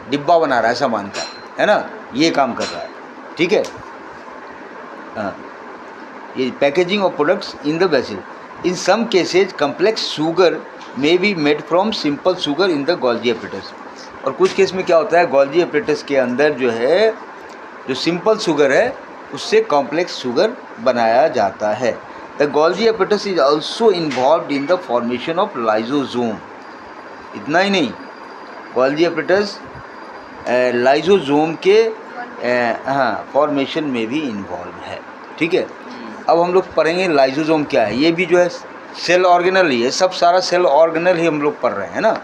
डिब्बा बना रहा है सामान का, है ना, ये काम कर रहा है, ठीक है। हाँ, ये packaging of products in the vessel. In some cases complex sugar may be made from simple sugar in the Golgi apparatus। और कुछ केस में क्या होता है, गोल्जी apparatus के अंदर जो है, जो सिंपल शुगर है उससे कॉम्प्लेक्स शुगर बनाया जाता है। The Golgi apparatus is also involve in the formation of lysosome. इतना ही नहीं, गोल्जी apparatus लाइजोजोम के हाँ फॉर्मेशन में भी इन्वॉल्व है, ठीक है। अब हम लोग पढ़ेंगे लाइजोजोम क्या है। ये भी जो है सेल ऑर्गेनल ही है, सब सारा सेल ऑर्गेनल ही हम लोग पढ़ रहे हैं ना।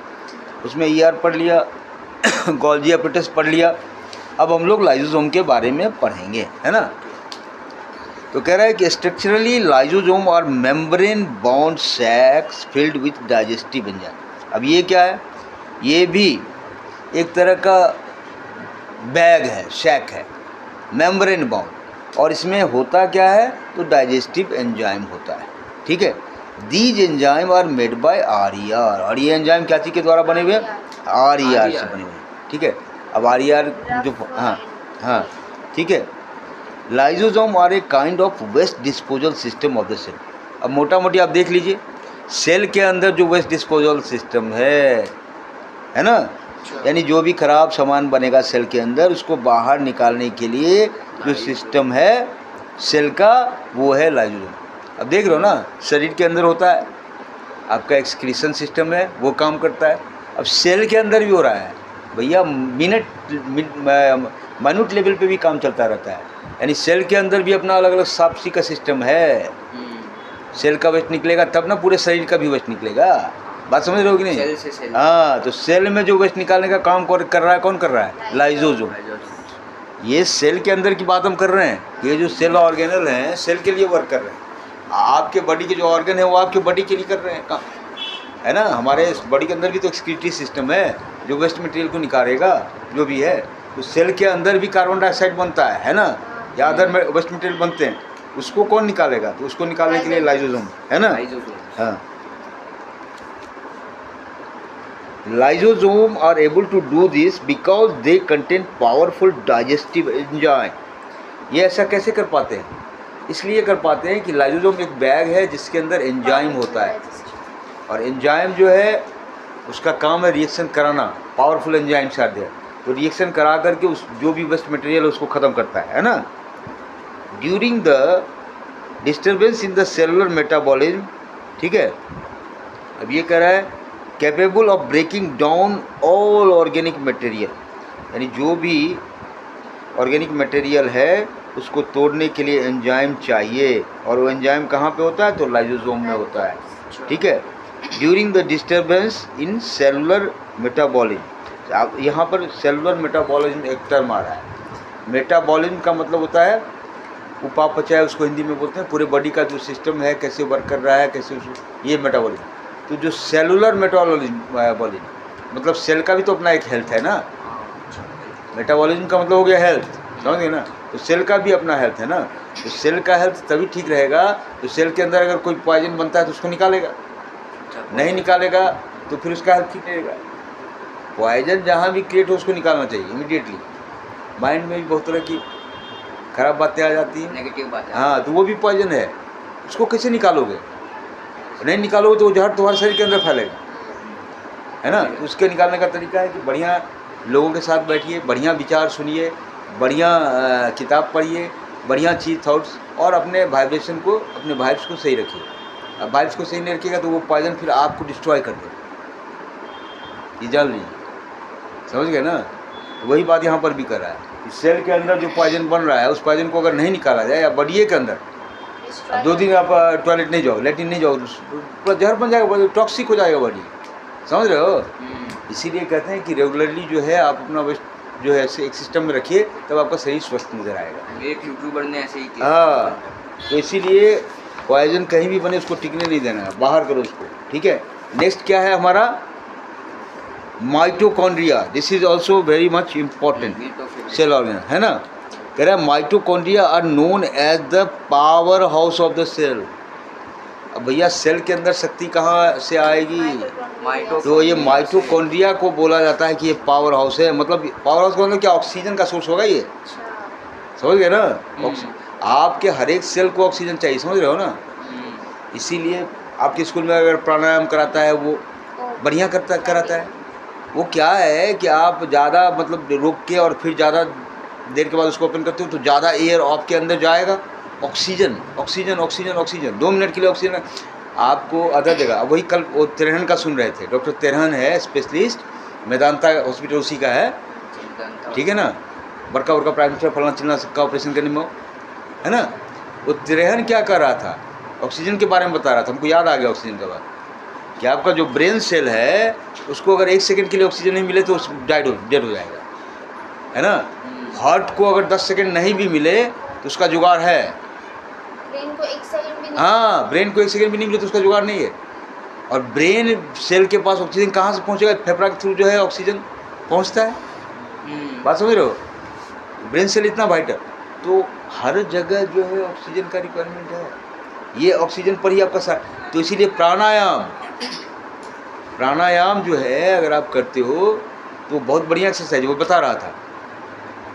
उसमें ER पढ़ लिया, गोल्जी apparatus पढ़ लिया, अब हम लोग लाइजोजोम के बारे में पढ़ेंगे, है ना। तो कह रहा है कि स्ट्रक्चरली लाइजोजोम और membrane bound sacs filled with digestive enzyme. अब ये क्या है, ये भी एक तरह का बैग है, शैक है, मेम्ब्रेन बाउंड, और इसमें होता क्या है, तो डाइजेस्टिव एंजाइम होता है, ठीक है। These enzyme are made by RER, और ये एंजाइम क्या चीज़ के द्वारा बने हुए हैं, RER से बने हुए हैं, ठीक है। अब RER जो हाँ ठीक है। Lysosome are a kind of waste disposal system of the cell. अब मोटा मोटी आप देख लीजिए, सेल के अंदर जो वेस्ट डिस्पोजल सिस्टम है ना, यानी जो भी खराब सामान बनेगा सेल के अंदर, उसको बाहर निकालने के लिए जो सिस्टम है सेल का, वो है लाइजोजोम। अब देख रहे हो ना, शरीर के अंदर होता है आपका एक्सक्रीशन सिस्टम है, वो काम करता है। अब सेल के अंदर भी हो रहा है भैया, माइन्यूट लेवल पे भी काम चलता रहता है, यानी सेल के अंदर भी अपना अलग अलग साफ का सिस्टम है। सेल का वेस्ट निकलेगा तब ना पूरे शरीर का भी वेस्ट निकलेगा, बात समझ रहे हो कि नहीं। सेल से सेल। हाँ, तो सेल में जो वेस्ट निकालने का काम कर रहा है, कौन कर रहा है, लाइजोजोम। ये सेल के अंदर की बात हम कर रहे हैं, ये जो सेल ऑर्गेनल हैं सेल के लिए वर्क कर रहे हैं। आपके बॉडी के जो ऑर्गन है वो आपके बॉडी के लिए कर रहे हैं काम, है ना। हमारे बॉडी के अंदर भी तो एक्सक्रीटरी सिस्टम है जो वेस्ट मटेरियल को निकालेगा, जो भी है। तो सेल के अंदर भी कार्बन डाइऑक्साइड बनता है ना, या अदर वेस्ट मटेरियल बनते हैं, उसको कौन निकालेगा, तो उसको निकालने के लिए लाइजोजोम, है ना। हाँ, lysosome are able to do this because they contain powerful digestive enzyme. ये ऐसा कैसे कर पाते हैं, इसलिए कर पाते हैं कि लाइजोजोम एक बैग है जिसके अंदर एंजाइम होता है, और एंजाइम जो है उसका काम है रिएक्शन कराना, पावरफुल एंजाइम आर देयर, तो रिएक्शन करा करके उस जो भी वेस्ट मटेरियल है उसको ख़त्म करता है ना। During the disturbance in the cellular metabolism, ठीक है। अब ये कह रहा है capable of breaking down all organic material, यानी जो भी ऑर्गेनिक मटेरियल है उसको तोड़ने के लिए एंजाइम चाहिए, और वो एंजाइम कहाँ पे होता है, तो लाइजोजोम में होता है, ठीक है। During the disturbance in cellular metabolism, आप यहाँ पर सेलुलर मेटाबॉलिज्म एक टर्म आ रहा है। मेटाबॉलिज्म का मतलब होता है उपापचय, उसको हिंदी में बोलते हैं, पूरे बॉडी का जो सिस्टम है कैसे वर्क कर रहा है, कैसे ये मेटाबॉलिज्म। तो जो सेलुलर मेटाबॉलिज्म मतलब सेल का भी तो अपना एक हेल्थ है ना, मेटाबॉलिज्म का मतलब हो गया हेल्थ, समझे ना। तो सेल का भी अपना हेल्थ है ना, तो सेल का हेल्थ तभी ठीक रहेगा, तो सेल के अंदर अगर कोई पॉइजन बनता है तो उसको निकालेगा, नहीं निकालेगा तो फिर उसका हेल्थ ठीक रहेगा। पॉइजन जहाँ भी क्रिएट हो उसको निकालना चाहिए इमीडिएटली। माइंड में भी बहुत तरह की खराब बातें आ जाती हैं, नेगेटिव बातें, हाँ, तो वो भी पॉइजन है, उसको कैसे निकालोगे? नहीं निकालोगे तो वो जहर तुम्हारे शरीर के अंदर फैलेगा, है ना। तो उसके निकालने का तरीका है कि बढ़िया लोगों के साथ बैठिए, बढ़िया विचार सुनिए, बढ़िया किताब पढ़िए, बढ़िया चीज़ थॉट्स, और अपने वाइब्रेशन को, अपने वाइब्स को सही रखिए। अब वाइब्स को सही नहीं रखिएगा तो वो पॉइजन फिर आपको डिस्ट्रॉय कर देगा, ये जान लीजिए, समझ गए ना। तो वही बात यहाँ पर भी कर रहा है। इस सेल के अंदर जो पॉइजन बन रहा है, उस पॉइजन को अगर नहीं निकाला जाए, या बॉडी के अंदर अब 2 दिन आप टॉयलेट नहीं जाओ, लेटिन नहीं जाओ, पूरा जहर बन जाएगा, टॉक्सिक हो जाएगा बॉडी, समझ रहे हो। इसीलिए कहते हैं कि रेगुलरली जो है आप अपना वेस्ट जो है एक सिस्टम में रखिए, तब आपका शरीर स्वस्थ नज़र आएगा। एक यूट्यूबर ने ऐसे ही किया। हाँ, तो इसीलिए पॉइजन कहीं भी बने उसको टिकने नहीं देना है, बाहर करो उसको, ठीक है। नेक्स्ट क्या है हमारा? Mitochondria. This is also very much important cell organ, है ना। कह रहा है mitochondria are known as the power house of the cell. अब भैया सेल के अंदर शक्ति कहाँ से आएगी? तो ये माइटोकॉन्ड्रिया को बोला जाता है कि ये पावर हाउस है। मतलब पावर हाउस का मतलब क्या? ऑक्सीजन का सोर्स होगा ये, समझ गए ना। आपके हर एक सेल को ऑक्सीजन चाहिए, समझ रहे हो ना। इसीलिए आपके स्कूल में अगर प्राणायाम कराता है वो बढ़िया कराता है। वो क्या है कि आप ज़्यादा मतलब रोक के और फिर ज़्यादा देर के बाद उसको ओपन करते हो तो ज़्यादा एयर आपके अंदर जाएगा, oxygen oxygen oxygen oxygen 2 minute के लिए ऑक्सीजन आपको अदर देगा। वही कल वो तिरहन का सुन रहे थे, डॉक्टर तिरहन है स्पेशलिस्ट, मेदांता हॉस्पिटल उसी का है, ठीक है ना। बड़का प्राइम मिनिस्टर फलाना चिल्ला का ऑपरेशन करने में, है ना। वो तिरहन क्या कर रहा था? ऑक्सीजन के बारे में बता रहा था। हमको याद आ गया ऑक्सीजन का बात, कि आपका जो ब्रेन सेल है उसको अगर 1 सेकंड के लिए ऑक्सीजन नहीं मिले तो डेड हो जाएगा, है ना। हार्ट को अगर 10 सेकंड नहीं भी मिले तो उसका जुगाड़ है। ब्रेन को 1 सेकंड भी नहीं, हाँ, ब्रेन को 1 सेकंड भी नहीं मिले तो उसका जुगाड़ नहीं है। और ब्रेन सेल के पास ऑक्सीजन कहाँ से पहुँचेगा? फेफड़ा के थ्रू जो है ऑक्सीजन पहुँचता है। बात समझ रहे हो? ब्रेन सेल इतना वाइटल, तो हर जगह जो है ऑक्सीजन का रिक्वायरमेंट है। ये ऑक्सीजन पर ही आपका साथ, तो इसीलिए प्राणायाम जो है अगर आप करते हो तो बहुत बढ़िया एक्सरसाइज, वो बता रहा था,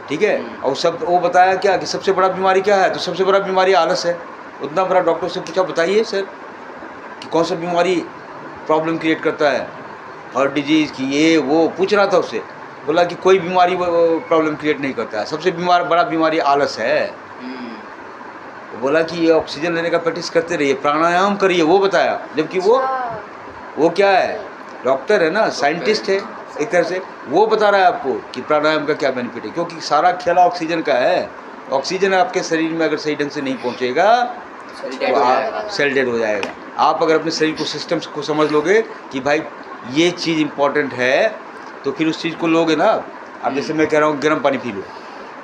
ठीक है। और वो बताया क्या कि सबसे बड़ा बीमारी क्या है? तो सबसे बड़ा बीमारी आलस है। उतना बड़ा डॉक्टर से पूछा, बताइए सर कि कौन सा बीमारी प्रॉब्लम क्रिएट करता है, हार्ट डिजीज़ की ये वो पूछ रहा था उससे। बोला कि कोई बीमारी प्रॉब्लम क्रिएट नहीं करता है, सबसे बड़ा बीमारी आलस है। बोला कि ये ऑक्सीजन लेने का प्रैक्टिस करते रहिए, प्राणायाम करिए, वो बताया। जबकि वो क्या है? डॉक्टर है ना, साइंटिस्ट है एक तरह से। वो बता रहा है आपको कि प्राणायाम का क्या बेनिफिट है, क्योंकि सारा खेला ऑक्सीजन का है। ऑक्सीजन आपके शरीर में अगर सही ढंग से नहीं पहुंचेगा तो आप सेल डेड हो जाएगा। आप अगर अपने शरीर को सिस्टम्स को समझ लोगे कि भाई ये चीज़ इंपॉर्टेंट है, तो फिर उस चीज़ को लोगे ना। अब जैसे मैं कह रहा हूँ गर्म पानी पी लो,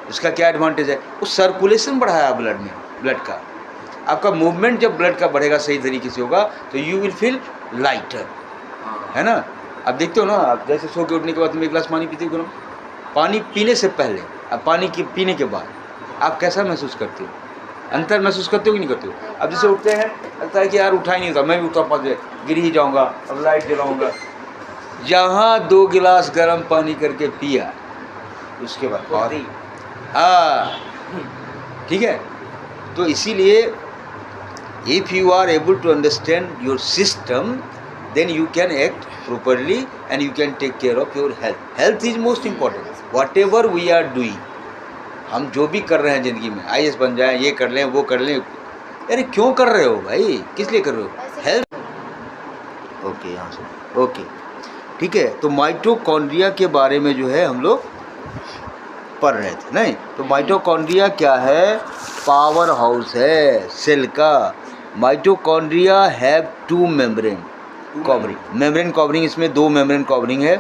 उसका क्या एडवांटेज है? वो सर्कुलेशन बढ़ाया ब्लड में, ब्लड का आपका मूवमेंट जब ब्लड का बढ़ेगा सही तरीके से होगा तो यू विल फील लाइटर, है ना। आप देखते हो ना, आप जैसे सो के उठने के बाद तुम 1 गिलास पानी पीते हो गर्म पानी पीने से पहले, अब पानी के पीने के बाद आप कैसा महसूस करते हो? अंतर महसूस करते हो कि नहीं करते हो? अब जैसे उठते हैं लगता है कि यार उठा ही नहीं होता, मैं भी उठा पाते, गिर ही जाऊँगा, अब लाइट जलाऊँगा। जहाँ 2 गिलास गर्म पानी करके पिया उसके बाद हाँ, ठीक है। तो इसीलिए if you are able to understand your system then you can act properly and you can take care of your health. Health is most important. Whatever we are doing, हम जो भी कर रहे हैं ज़िंदगी में, IAS बन जाए, ये कर लें वो कर लें, अरे क्यों कर रहे हो भाई? किस लिए कर रहे हो? हेल्थ। ओके, यहाँ से ओके, ठीक है। तो माइटोकॉन्ड्रिया के बारे में जो है हम लोग पढ़ रहे थे, नहीं तो माइटोकॉन्ड्रिया क्या है? पावर हाउस है सेल का। Mitochondria have 2 membrane covering. Membrane covering, इसमें 2 मेम्ब्रेन कवरिंग है।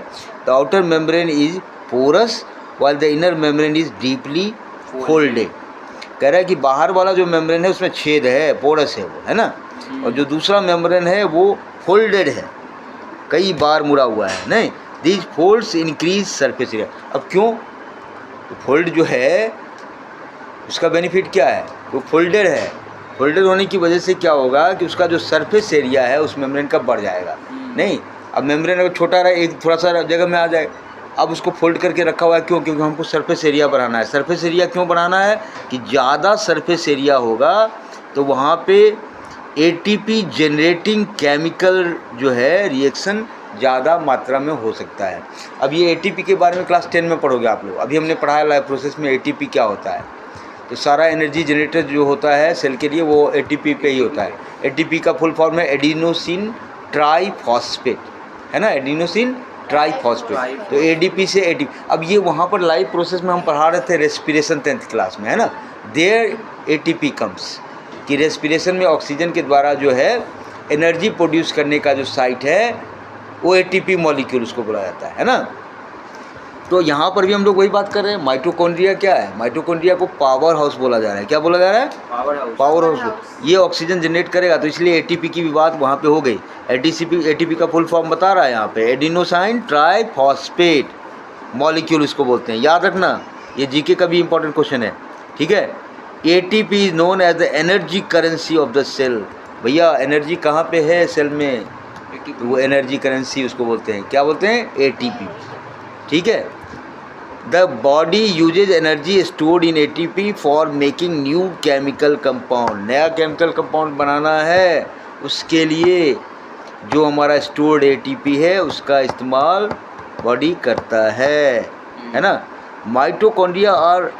The outer membrane is porous while the inner membrane is deeply folded. कह रहा है कि बाहर वाला जो मेम्ब्रेन है उसमें छेद है, पोरस है वो, है ना। और जो दूसरा मेम्ब्रेन है वो फोल्डेड है, कई बार मुड़ा हुआ है, नहीं। These folds increase surface area. अब क्यों? तो फोल्ड जो है उसका बेनिफिट क्या है? वो फोल्डेड है। फोल्डेड होने की वजह से क्या होगा कि उसका जो सरफेस एरिया है उस मेम्ब्रेन का बढ़ जाएगा, नहीं। अब मेम्ब्रेन अगर छोटा रहे, एक थोड़ा सा जगह में आ जाए, अब उसको फोल्ड करके रखा हुआ है, क्यों? क्योंकि हमको सरफेस एरिया बढ़ाना है। सरफेस एरिया क्यों बढ़ाना है? कि ज़्यादा सरफेस एरिया होगा तो वहाँ पे एटीपी जनरेटिंग केमिकल जो है रिएक्शन ज़्यादा मात्रा में हो सकता है। अब ये एटीपी के बारे में क्लास 10 में पढ़ोगे आप लोग। अभी हमने पढ़ाया लाइफ प्रोसेस में एटीपी क्या होता है। तो सारा एनर्जी जनरेटर जो होता है सेल के लिए वो एटीपी पे ही होता है। एटीपी का फुल फॉर्म है एडिनोसिन ट्राईफॉस्फेट, है ना, एडिनोसिन ट्राईफॉस्फेट। तो एडीपी से एटीपी। अब ये वहाँ पर लाइव प्रोसेस में हम पढ़ा रहे थे रेस्पिरेशन 10th क्लास में, है ना। देयर एटीपी कम्स कि रेस्पिरेशन में ऑक्सीजन के द्वारा जो है एनर्जी प्रोड्यूस करने का जो साइट है वो एटीपी मॉलिक्यूल उसको बोला जाता है ना। तो यहाँ पर भी हम लोग वही बात कर रहे हैं। माइटोकॉन्ड्रिया क्या है? माइटोकॉन्ड्रिया को पावर हाउस बोला जा रहा है। क्या बोला जा रहा है? Power house. ये ऑक्सीजन जनरेट करेगा, तो इसलिए एटीपी की भी बात वहाँ पे हो गई। एटीपी का फुल फॉर्म बता रहा है यहाँ पे, एडिनोसाइन ट्राईफॉस्फेट मॉलिक्यूल इसको बोलते हैं। याद रखना, ये जीके का भी इंपॉर्टेंट क्वेश्चन है, ठीक है। ATP is known as the energy currency of the cell. भैया एनर्जी कहाँ पे है सेल में? तो वो एनर्जी करेंसी उसको बोलते हैं। क्या बोलते हैं? एटीपी, ठीक है। The body uses energy stored in ATP for making new chemical compound. नया केमिकल कंपाउंड बनाना है, उसके लिए जो हमारा स्टोर्ड एटीपी है उसका इस्तेमाल बॉडी करता है ना। Mitochondria are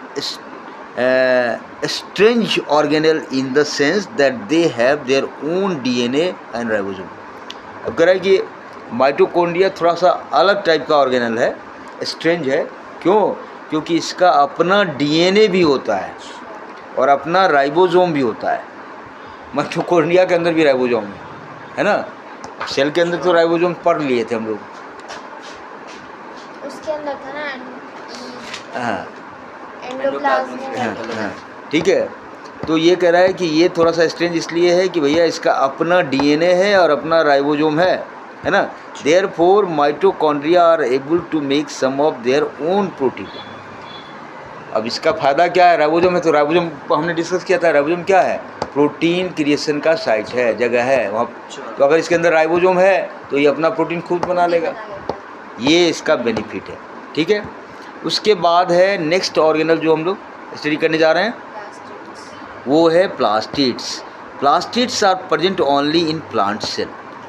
strange organelle in the sense that they have their own DNA and ribosome. अब कह रहा है कि माइटोकॉन्ड्रिया थोड़ा सा अलग टाइप का ऑर्गेनल है, स्ट्रेंज है। क्यों? क्योंकि इसका अपना डीएनए भी होता है और अपना राइबोसोम भी होता है। माइटोकॉन्ड्रिया के अंदर भी राइबोसोम है ना। सेल के अंदर तो राइबोसोम पढ़ लिए थे हम लोग। उसके अंदर था ना हाँ एंडोप्लाज्मिक हाँ, रेटिकुलम। ठीक है। तो ये कह रहा है कि ये थोड़ा सा स्ट्रेंज इसलिए है कि भैया इसका अपना डीएनए है और अपना राइबोसोम है ना। Therefore mitochondria are able to make some of their own protein. अब इसका फ़ायदा क्या है? राइबोसोम है, तो राइबोसोम हमने डिस्कस किया था। राइबोसोम क्या है? प्रोटीन क्रिएशन का साइट है, जगह है वहाँ। तो अगर इसके अंदर राइबोसोम है तो ये अपना प्रोटीन खुद बना लेगा। ये इसका बेनिफिट है, ठीक है। उसके बाद है नेक्स्ट ऑर्गेनल जो हम लोग स्टडी करने जा रहे हैं, वो है plastids. Plastids are present only in plant cell.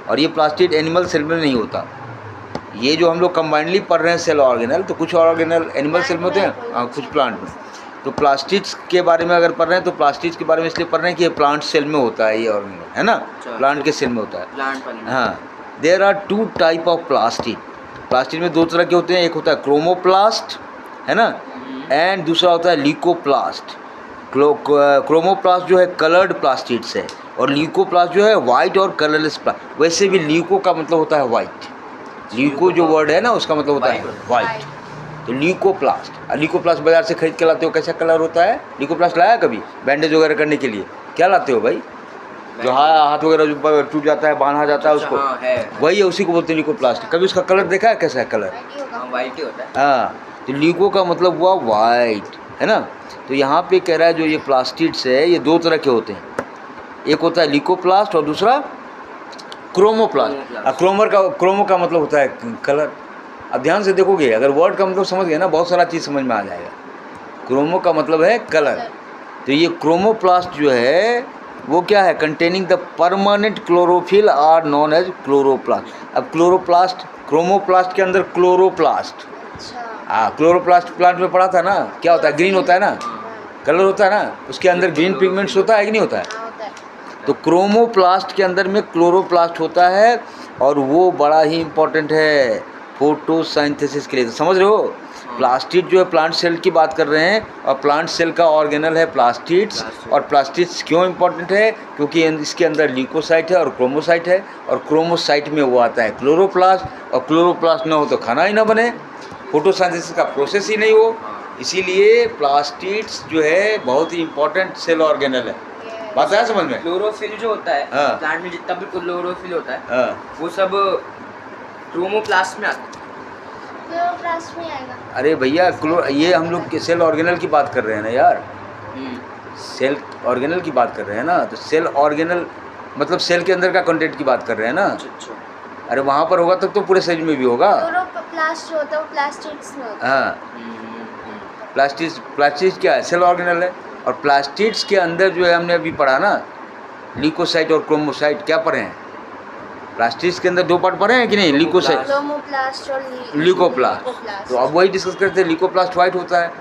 और ये प्लास्टिड एनिमल सेल में नहीं होता। ये जो हम लोग कंबाइंडली पढ़ रहे हैं सेल ऑर्गेनल, तो कुछ ऑर्गेनल एनिमल सेल में होते हैं, कुछ प्लांट में। तो प्लास्टिड्स के बारे में अगर पढ़ रहे हैं तो प्लास्टिड्स के बारे में इसलिए पढ़ रहे हैं कि ये प्लांट सेल में होता है, ये ऑर्गेनल, है ना, प्लांट के सेल में होता है। हाँ, there are 2 type of plastid. Plastid में 2 तरह के होते हैं। एक होता है क्रोमोप्लास्ट, है ना, एंड दूसरा होता है ल्यूकोप्लास्ट। क्रोमोप्लास्ट जो है कलर्ड प्लास्टिड्स है और ल्यूकोप्लास्ट जो है वाइट और कलरलेस प्लास्ट। वैसे भी ल्यूको का मतलब होता है वाइट। ल्यूको जो वर्ड है ना उसका मतलब होता है वाइट। तो ल्यूकोप्लास्ट, ल्यूकोप्लास्ट बाजार से खरीद के लाते हो, कैसा कलर होता है? ल्यूकोप्लास्ट लाया कभी बैंडेज वगैरह करने के लिए? क्या लाते हो भाई? जो हाथ वगैरह जो टूट जाता है, बांधा जाता है उसको, वही है, उसी को बोलते हैं ल्यूकोप्लास्ट। कभी उसका कलर देखा है कैसा है कलर? वाइट ही होता है। हाँ, तो ल्यूको का मतलब हुआ वाइट, है ना। तो यहाँ पे कह रहा है जो ये प्लास्टिड्स है ये 2 तरह के होते हैं। एक होता है ल्यूकोप्लास्ट और दूसरा क्रोमोप्लास्ट। क्रोमो का मतलब होता है कलर। अब ध्यान से देखोगे, अगर वर्ड का मतलब समझ गए ना, बहुत सारा चीज़ समझ में आ जाएगा। क्रोमो का मतलब है कलर। तो ये क्रोमोप्लास्ट जो है वो क्या है? Containing the permanent chlorophyll are known as chloroplast. अब क्रोमोप्लास्ट के अंदर क्लोरोप्लास्ट, हाँ, क्लोरोप्लास्ट प्लांट में पढ़ा था ना, क्या होता है? ग्रीन होता है ना, कलर होता है ना, उसके अंदर ग्रीन पिगमेंट्स होता है कि नहीं होता है? तो क्रोमोप्लास्ट के अंदर में क्लोरोप्लास्ट होता है और वो बड़ा ही इम्पोर्टेंट है फोटोसिंथेसिस के लिए। तो समझ रहे हो? प्लास्टिड जो है प्लांट सेल की बात कर रहे हैं और प्लांट सेल का ऑर्गेनल है प्लास्टिड्स। और प्लास्टिड्स क्यों इम्पोर्टेंट है? क्योंकि इसके अंदर ल्यूकोसाइट है और क्रोमोसाइट है, और क्रोमोसाइट में वो आता है क्लोरोप्लास्ट, और क्लोरोप्लास्ट ना हो तो खाना ही ना बने, फोटोसिंथेसिस का प्रोसेस ही नहीं हो। इसीलिए प्लास्टिड्स जो है बहुत ही इम्पोर्टेंट सेल ऑर्गेनल है। बात है समझ में? क्लोरोफिल जो होता है प्लांट में, जितना भी क्लोरोफिल होता है वो सब क्रोमोप्लास्ट में आता है। क्लोरोप्लास्ट में आएगा। अरे भैया ये हम लोग सेल ऑर्गेनल की बात कर रहे हैं ना यार, सेल ऑर्गेनल की बात कर रहे हैं ना। तो सेल ऑर्गेनल मतलब सेल के अंदर का कंटेंट की बात कर रहे हैं ना। अरे वहाँ पर होगा तब तो पूरे शरीर में भी होगा। क्लोरोप्लास्ट जो होता है वो प्लास्टिड्स में होता है। हाँ, प्लास्टिड्स क्या है? सेल ऑर्गेनल है। और प्लास्टिड्स के अंदर जो है हमने अभी पढ़ा ना, ल्यूकोसाइट और क्रोमोसाइट क्या पढ़े हैं? प्लास्टिड्स के अंदर 2 पार्ट पढ़े हैं कि नहीं? ल्यूकोसाइट, क्रोमोप्लास्ट और ल्यूकोप्लास्ट। तो अब वही डिस्कस करते हैं। ल्यूकोप्लास्ट व्हाइट होता है,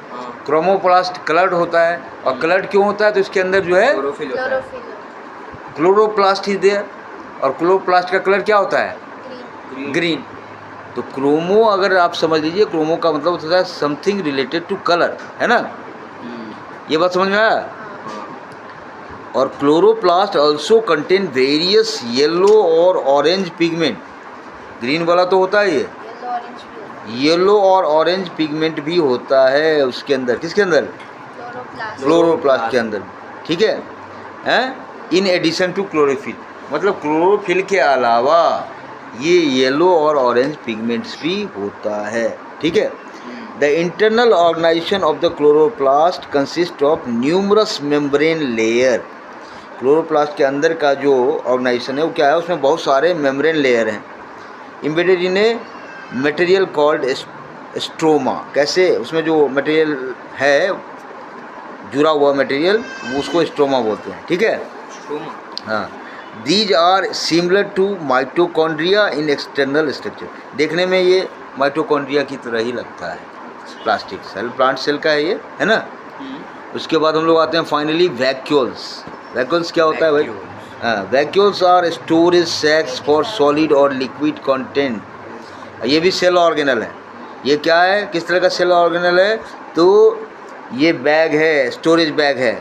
क्रोमोप्लास्ट कलर्ड होता है। और कलर्ड क्यों होता है? तो इसके अंदर जो है क्लोरोफिल होता है। क्लोरोप्लास्ट इज देयर, और क्लोरोप्लास्ट का कलर क्या होता है? ग्रीन। तो क्रोमो अगर आप समझ लीजिए, क्रोमो का मतलब होता है समथिंग रिलेटेड टू कलर, है ना? ये बात समझ में आया? और chloroplast also contain various yellow और ऑरेंज पिगमेंट। ग्रीन वाला तो होता है, ये येलो और ऑरेंज पिगमेंट भी होता है उसके अंदर। किसके अंदर? क्लोरोप्लास्ट के अंदर, ठीक है? इन एडिशन टू क्लोरोफिल, मतलब क्लोरोफिल के अलावा ये येलो और ऑरेंज पिगमेंट्स भी होता है, ठीक है? The internal organization of the chloroplast consist of numerous membrane layer. Chloroplast के अंदर का जो ऑर्गेनाइजेशन है वो क्या है? उसमें बहुत सारे मेम्ब्रेन लेयर हैं। Embedded in a material called stroma. कैसे? उसमें जो मटेरियल है, जुड़ा हुआ मटेरियल, वो उसको स्ट्रोमा बोलते हैं, ठीक है? हाँ। These are similar to mitochondria in external structure. देखने में ये माइटोकॉन्ड्रिया की तरह ही लगता है। प्लास्टिक सेल, प्लांट सेल का है ये, है ना? उसके बाद हम लोग आते हैं फाइनली वैक्यूल्स। वैक्यूल्स क्या होता है भाई? Vacuoles are storage sacs for solid और लिक्विड कंटेंट। ये भी सेल ऑर्गेनल है। ये क्या है? किस तरह का सेल ऑर्गेनल है? तो ये बैग है, स्टोरेज बैग है।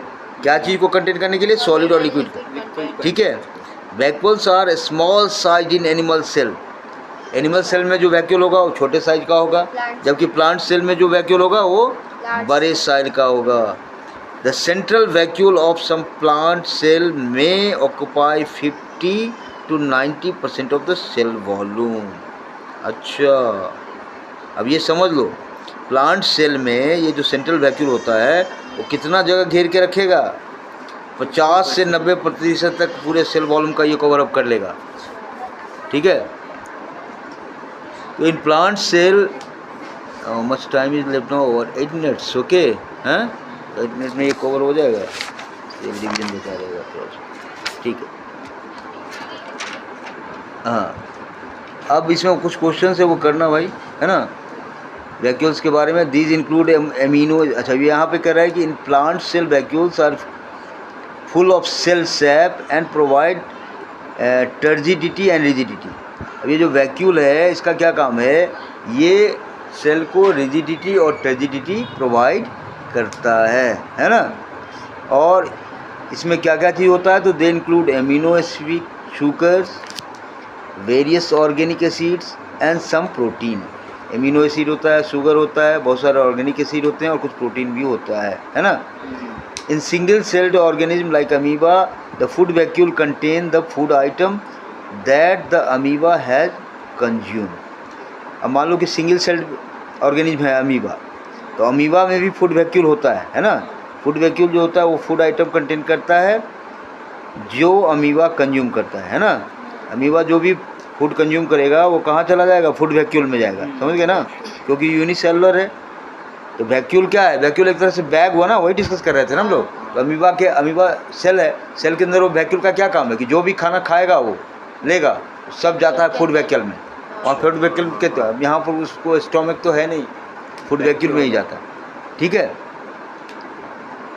क्या चीज़ को कंटेन करने के लिए? सॉलिड और लिक्विड, ठीक है? Vacuoles are small size in animal cell. Animal cell में जो वैक्यूल होगा वो छोटे साइज का होगा, जबकि प्लांट सेल में जो वैक्यूल होगा वो बड़े साइज का होगा। The central vacuole of some plant cell में occupy 50 to 90% of the cell volume. अच्छा, अब ये समझ लो, प्लांट सेल में ये जो सेंट्रल वैक्यूल होता है वो कितना जगह घेर के रखेगा? 50 से 90% तक पूरे सेल वॉल्यूम का ये कवर अप कर लेगा, ठीक है? तो in plant cell much time is left now over 8 minutes, okay? हैं 8 मिनट में ये कवर हो जाएगा। सेल डिवीजन बचा रहेगा थोड़ा सा, ठीक है? हाँ, अब इसमें कुछ क्वेश्चन है वो करना भाई, है ना? वैक्यूल्स के बारे में। These include amino. अच्छा, ये यहाँ पे कह रहा है कि in plant cell vacuoles are full of cell sap and provide turgidity and rigidity. अब ये जो वैक्यूल है इसका क्या काम है? ये सेल को रिजिडिटी और टर्जिडिटी प्रोवाइड करता है ना? और इसमें क्या क्या चीज़ होता है? तो they include amino acid, sugars, various organic acids and some protein. Amino acid होता है, शुगर होता है, बहुत सारे ऑर्गेनिक एसिड होते हैं और कुछ प्रोटीन भी होता है ना? In single celled organism like amoeba the food vacuole contain the food item that the amoeba has consume. अब मान लो कि सिंगल सेल्ड ऑर्गेनिज्म है अमीबा, तो अमीबा में भी फूड वैक्यूल होता है ना? फूड वैक्यूल जो होता है वो फूड आइटम कंटेन करता है जो अमीबा कंज्यूम करता है ना? अमीबा जो भी फूड कंज्यूम करेगा वो कहाँ चला जाएगा? फूड वैक्यूल में जाएगा, समझ गए ना? क्योंकि यूनिसेलुलर है। तो वैक्यूल क्या है? वैक्यूल एक तरह से बैग हुआ ना, वही डिस्कस कर रहे थे ना हम लोग। तो अमीबा सेल है, सेल के अंदर वो वैक्यूल का क्या काम है कि जो भी खाना खाएगा वो लेगा, सब जाता है फूड वैक्यूल में। और फूड वैक्यूल के यहाँ पर उसको स्टोमक तो है नहीं, फूड वैक्यूल में ही जाता है, ठीक है?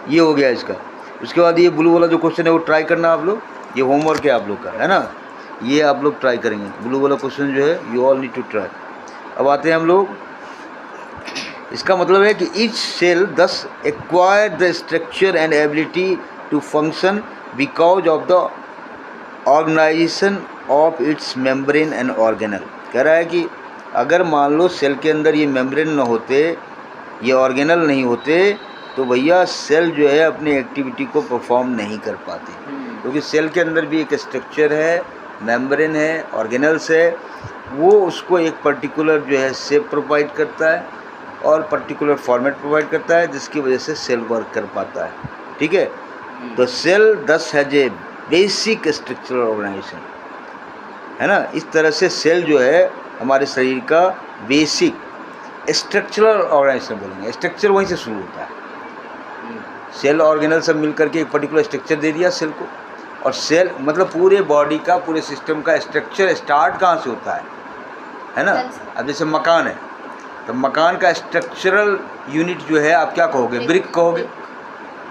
ये हो गया इसका। उसके बाद ये ब्लू वाला जो क्वेश्चन है वो ट्राई करना आप लोग, ये होमवर्क है आप लोग का, है ना? ये आप लोग ट्राई करेंगे, ब्लू वाला क्वेश्चन जो है you all need to try. अब आते हैं हम लोग, इसका मतलब है कि each cell thus acquire the structure and ability to function because of the organization of its membrane and organelle. कह रहा है कि अगर मान लो सेल के अंदर ये मेम्ब्रेन न होते, ये ऑर्गेनल नहीं होते, तो भैया सेल जो है अपनी एक्टिविटी को परफॉर्म नहीं कर पाते, क्योंकि सेल के अंदर भी एक स्ट्रक्चर है, मेम्ब्रेन है, ऑर्गेनल्स है, वो उसको एक पर्टिकुलर जो है शेप प्रोवाइड करता है और पर्टिकुलर फॉर्मेट प्रोवाइड करता है, जिसकी वजह से सेल वर्क कर पाता है, ठीक है? तो cell thus has a basic structural organization, है ना? इस तरह से सेल जो है हमारे शरीर का बेसिक स्ट्रक्चरल ऑर्गेनाइजेशन बोलेंगे। स्ट्रक्चर वहीं से शुरू होता है। सेल ऑर्गेनल सब मिल करके एक पर्टिकुलर स्ट्रक्चर दे दिया सेल को, और सेल मतलब पूरे बॉडी का, पूरे सिस्टम का स्ट्रक्चर स्टार्ट कहाँ से होता है ना। अब जैसे मकान है तो मकान का स्ट्रक्चरल यूनिट जो है आप क्या कहोगे, ब्रिक कहोगे।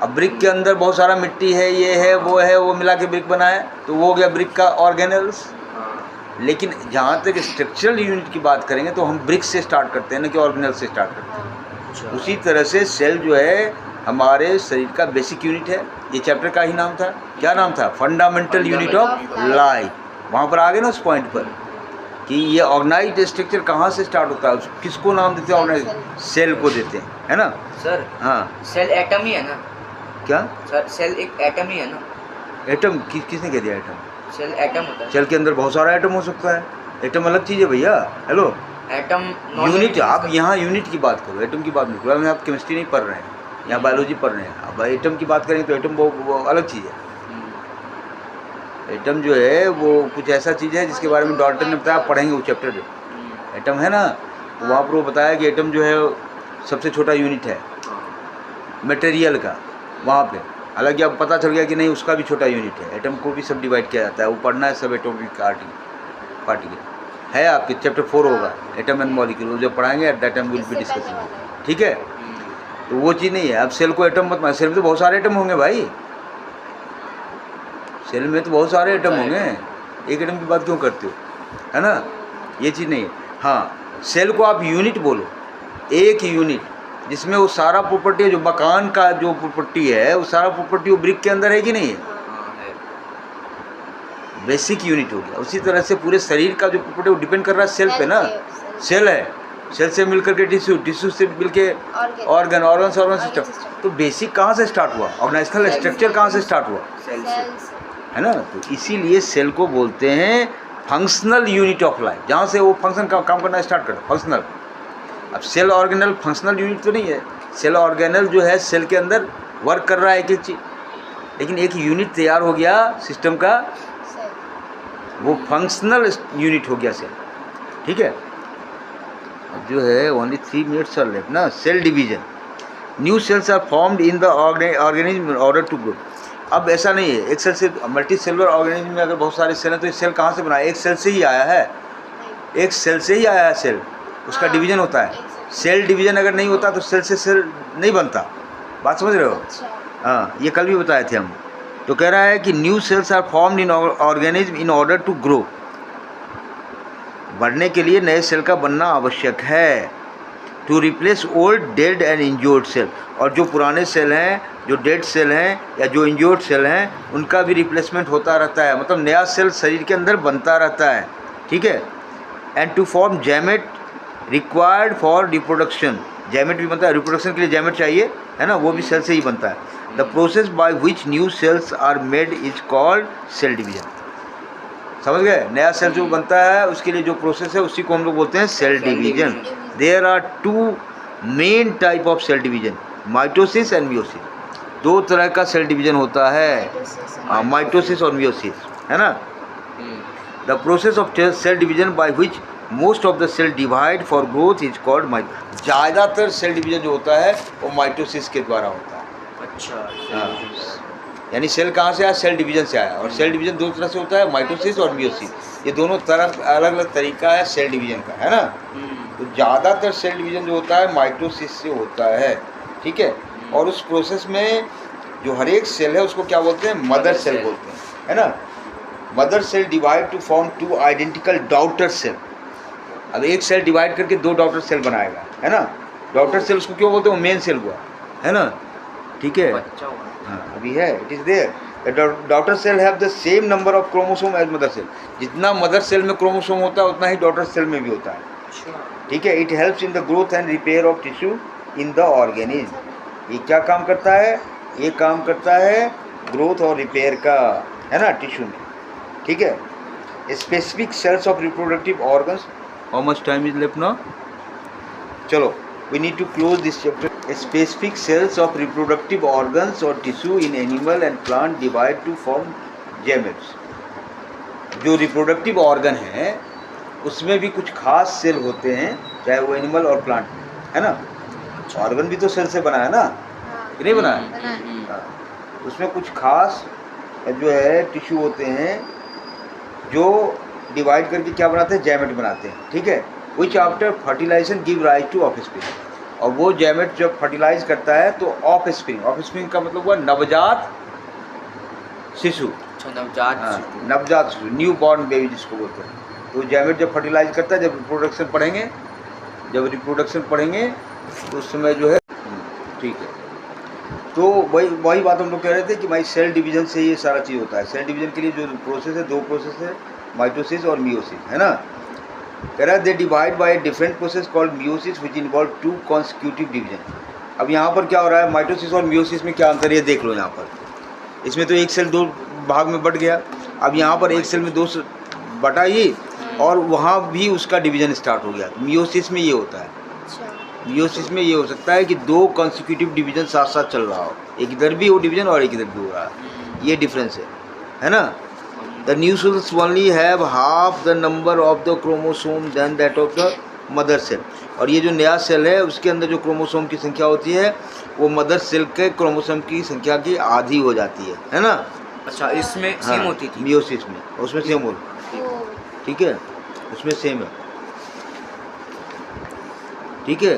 अब ब्रिक के अंदर बहुत सारा मिट्टी है, ये है, वो मिला के ब्रिक बना है, तो वो हो गया ब्रिक का ऑर्गेनल्स। लेकिन जहाँ तक स्ट्रक्चरल यूनिट की बात करेंगे तो हम ब्रिक से स्टार्ट करते हैं ना कि ऑर्गेनल से स्टार्ट करते हैं। उसी तरह से सेल जो है हमारे शरीर का बेसिक यूनिट है। ये चैप्टर का ही नाम था, क्या नाम था, फंडामेंटल यूनिट ऑफ लाइफ। वहाँ पर आ गए ना उस पॉइंट पर कि ये ऑर्गेनाइज्ड स्ट्रक्चर कहाँ से स्टार्ट होता है, किसको नाम देते हैं, ऑर्गेनाइज सेल को देते हैं, है ना सर। हाँ, सेल एटम ही है ना। क्या सर सेल एक एटम ही है ना। एटम किसने कह दिया एटम? सेल एटम होता है। सेल के अंदर बहुत सारा एटम हो सकता है, एटम अलग चीज़ है भैया। हेलो, एटम यूनिट, आप यहाँ यूनिट की बात करो, एटम की बात नहीं करो। आप केमिस्ट्री नहीं पढ़ रहे हैं, यहाँ बायोलॉजी पढ़ रहे हैं। अब एटम की बात करेंगे तो एटम वो अलग चीज़ है। एटम जो है वो कुछ ऐसा चीज़ है जिसके बारे में डॉल्टन ने बताया, पढ़ेंगे वो चैप्टर। एटम है ना, तो वहाँ पर वो बताया कि एटम जो है सबसे छोटा यूनिट है मटेरियल का वहाँ पे। हालांकि अब पता चल गया कि नहीं, उसका भी छोटा यूनिट है। एटम को भी सब डिवाइड किया जाता है, वो पढ़ना है सब एटॉमिक पार्टिकल है। आपके चैप्टर 4 होगा एटम एंड मॉलिक्यूल, जब पढ़ाएंगे eight that time will be discussing, ठीक है। तो वो चीज़ नहीं है। अब सेल को एटम मत मान, सेल में तो बहुत सारे एटम होंगे भाई, सेल में तो बहुत सारे एटम होंगे, एक एटम की बात क्यों करते हो, है ना। ये चीज़ नहीं है। हाँ, सेल को आप यूनिट बोलो, एक यूनिट जिसमें वो सारा प्रॉपर्टी है, जो मकान का जो प्रॉपर्टी है वो सारा प्रॉपर्टी वो ब्रिक के अंदर है कि नहीं है, बेसिक यूनिट हो गया। उसी तरह से पूरे शरीर का जो प्रॉपर्टी वो डिपेंड कर रहा है सेल पे ना। सेल है, सेल से मिलकर के टिश्यू, टिश्यू से मिलके ऑर्गन, ऑर्गन से ऑर्गन सिस्टम। तो बेसिक कहाँ से स्टार्ट हुआ, ऑर्गेनाइजेशनल स्ट्रक्चर कहाँ से स्टार्ट हुआ, है ना। तो इसीलिए सेल को बोलते हैं फंक्शनल यूनिट ऑफ लाइफ, जहाँ से वो फंक्शन का काम करना स्टार्ट करता, फंक्शनल। अब सेल ऑर्गेनल फंक्शनल यूनिट तो नहीं है। सेल ऑर्गेनल जो है सेल के अंदर वर्क कर रहा है एक एक चीज़, लेकिन एक यूनिट तैयार हो गया सिस्टम का, वो फंक्शनल यूनिट हो गया सेल, ठीक है। अब जो है ओनली 3 मिनट्स आर लेफ्ट ना। Cell division, new cells are formed in the organism in order to grow. अब ऐसा नहीं है एक सेल से, मल्टी सेलुलर ऑर्गेनिज्म में अगर बहुत सारे सेल हैं तो ये सेल कहाँ से बना है, एक सेल से ही आया है, एक सेल से ही आया है सेल, उसका डिवीजन होता है। सेल डिवीजन अगर नहीं होता तो सेल से सेल नहीं बनता, बात समझ रहे हो। हाँ, ये कल भी बताए थे हम। तो कह रहा है कि new cells are formed in organism in order to grow, बढ़ने के लिए नए सेल का बनना आवश्यक है। To replace old dead and injured cell, और जो पुराने सेल हैं, जो डेड सेल हैं या जो इंजोर्ड सेल हैं, उनका भी रिप्लेसमेंट होता रहता है, मतलब नया सेल शरीर के अंदर बनता रहता है, ठीक है। And to form gamete required for reproduction, gamete भी बनता है, रिप्रोडक्शन के लिए जैमेट चाहिए, है ना, वो भी सेल से ही बनता है। The process by which new cells are made is called cell division. समझ गए, नया सेल जो बनता है उसके लिए जो प्रोसेस है उसी को हम लोग बोलते हैं cell division. There are 2 main type of cell division, mitosis and meiosis. 2 तरह का सेल डिवीजन होता है, माइटोसिस और मियोसिस, है ना। The process of cell division by which most of the cell divide for growth is called mitosis. ज़्यादातर cell division जो होता है वो माइटोसिस के द्वारा होता है। अच्छा, यानी सेल कहाँ से आया, सेल डिवीजन से आया। और सेल डिवीजन 2 तरह से होता है, माइटोसिस और मियोसिस। ये दोनों तरफ अलग अलग तरीका है सेल डिवीजन का, है ना। तो ज़्यादातर सेल डिवीजन जो होता है माइटोसिस से होता है, ठीक है। और उस प्रोसेस में जो हर एक सेल है उसको क्या बोलते हैं, मदर सेल बोलते हैं, है ना। Mother cell divide to form 2 identical daughter cell. अब एक सेल डिवाइड करके 2 डॉटर सेल बनाएगा, है ना। डॉटर सेल उसको क्यों बोलते हैं, वो मेन सेल हुआ, है ना, ठीक है। हाँ, अभी है, it is there. Daughter cell have the same number of chromosome as mother cell. जितना मदर सेल में क्रोमोसोम होता है उतना ही डॉटर सेल में भी होता है, ठीक है। It helps in the growth and repair of tissue in the organism. ये क्या काम करता है, ये काम करता है ग्रोथ और रिपेयर का, है ना, टिश्यू में, ठीक है। Specific sales of reproductive organs. How much time is left now, चलो, we need to close this chapter. Specific cells of reproductive organs or tissue in animal and plant divide to form gametes. जो reproductive organ है उसमें भी कुछ खास cell होते हैं, चाहे वो एनिमल और प्लांट में, है ना। ऑर्गन भी तो सेल से बना है ना, कि नहीं बना है। उसमें कुछ खास जो है टिश्यू होते हैं जो डिवाइड करके क्या बनाते हैं, जैमेट बनाते हैं, ठीक है। Which after fertilization give rise to offspring. और वो जैमेट जब फर्टिलाइज करता है तो ऑफ स्प्रिंग का मतलब हुआ नवजात शिशु। नवजात शिशु, न्यू बॉर्न बेबी जिसको बोलते हैं। तो जैमेट जब फर्टिलाइज करता है, जब रिप्रोडक्शन पढ़ेंगे तो उस समय जो है, ठीक है। तो वही बात हम लोग कह रहे थे कि भाई सेल डिवीजन से ये सारा चीज़ होता है। सेल डिवीजन के लिए जो प्रोसेस है, 2 प्रोसेस है, माइटोसिस और मियोसिस, है ना। कह रहा है they divide by different process called meiosis which involve 2 consecutive division. अब यहाँ पर क्या हो रहा है, माइटोसिस और मियोसिस में क्या अंतर है, देख लो यहाँ पर। इसमें तो एक सेल 2 भाग में बट गया, अब यहाँ पर एक सेल में 2 बटा ही, और वहाँ भी उसका डिवीजन स्टार्ट हो गया। मियोसिस में ये होता है, मियोसिस में ये हो सकता है कि 2 कॉन्सिक्यूटिव डिवीजन साथ साथ चल रहा हो, एक इधर भी हो डिवीजन और एक इधर भी हो रहा है, ये डिफरेंस है ना। The new cells only have half the number of the chromosome than that of the mother cell. और ये जो नया सेल है उसके अंदर जो क्रोमोसोम की संख्या होती है वो मदर सेल के क्रोमोसोम की संख्या की आधी हो जाती है ना। अच्छा, इसमें सेम होती थी मियोसिस में, उसमें सेम हो, ठीक है, उसमें सेम है, ठीक है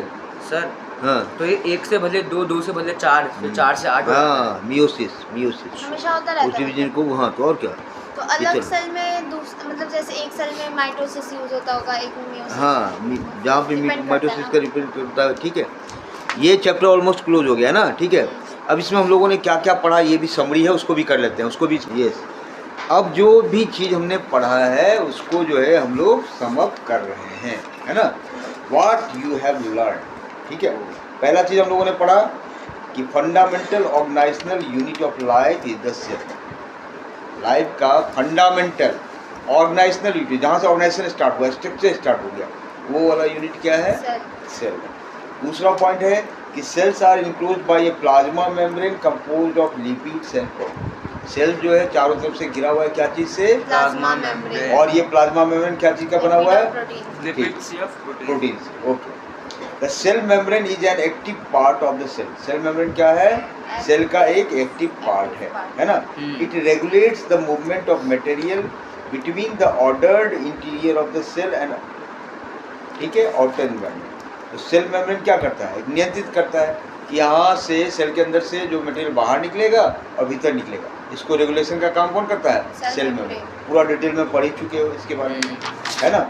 सर। हाँ, तो ये 1 से भले 2, 2 से भले 4, फिर 4 से 8। हाँ, मियोसिस हमेशा होता रहता उस डिवीजन को, हाँ, तो और क्या। तो अलग सेल में मतलब जैसे एक सेल में माइटोसिस यूज होता होगा, एक में मियोसिस। हाँ, जहाँ पे माइटोसिस का रिपेयर करता है, ठीक है। ये चैप्टर ऑलमोस्ट क्लोज हो गया ना, ठीक है। अब इसमें हम लोगों ने क्या क्या पढ़ा, ये भी समरी है, उसको भी कर लेते हैं, उसको भी। यस, अब जो भी चीज़ हमने पढ़ा है उसको जो है हम लोग समअप कर रहे हैं, है ना। व्हाट यू हैव लर्न, ठीक है। पहला चीज़ हम लोगों ने पढ़ा कि fundamental organizational unit of life is the cell. Life का फंडामेंटल ऑर्गेनाइजेशनल यूनिट, जहाँ से ऑर्गेनाइजेशन स्टार्ट हुआ, स्ट्रक्चर स्टार्ट हो गया, वो वाला यूनिट क्या है, सेल। दूसरा पॉइंट है कि cells are enclosed by a plasma membrane composed of lipids and protein. Cell जो है चारों तरफ से घिरा हुआ है, क्या चीज़ से, प्लाज्मा मेम्ब्रेन। और ये प्लाज्मा मेम्ब्रेन क्या चीज़ का बना हुआ है, लिपिड्स या protein. Okay. The cell membrane is an active part of the cell. Cell membrane क्या है, सेल का एक एक्टिव पार्ट है ना। It regulates the movement of material between the ordered interior of the cell and, ठीक है, outer environment. तो cell membrane क्या करता है, नियंत्रित करता है कि यहाँ से सेल के अंदर से जो मटेरियल बाहर निकलेगा और भीतर निकलेगा, इसको रेगुलेशन का काम कौन करता है, सेल मेम्ब्रेन। पूरा डिटेल में पढ़ ही चुके हो इसके बारे में, है ना।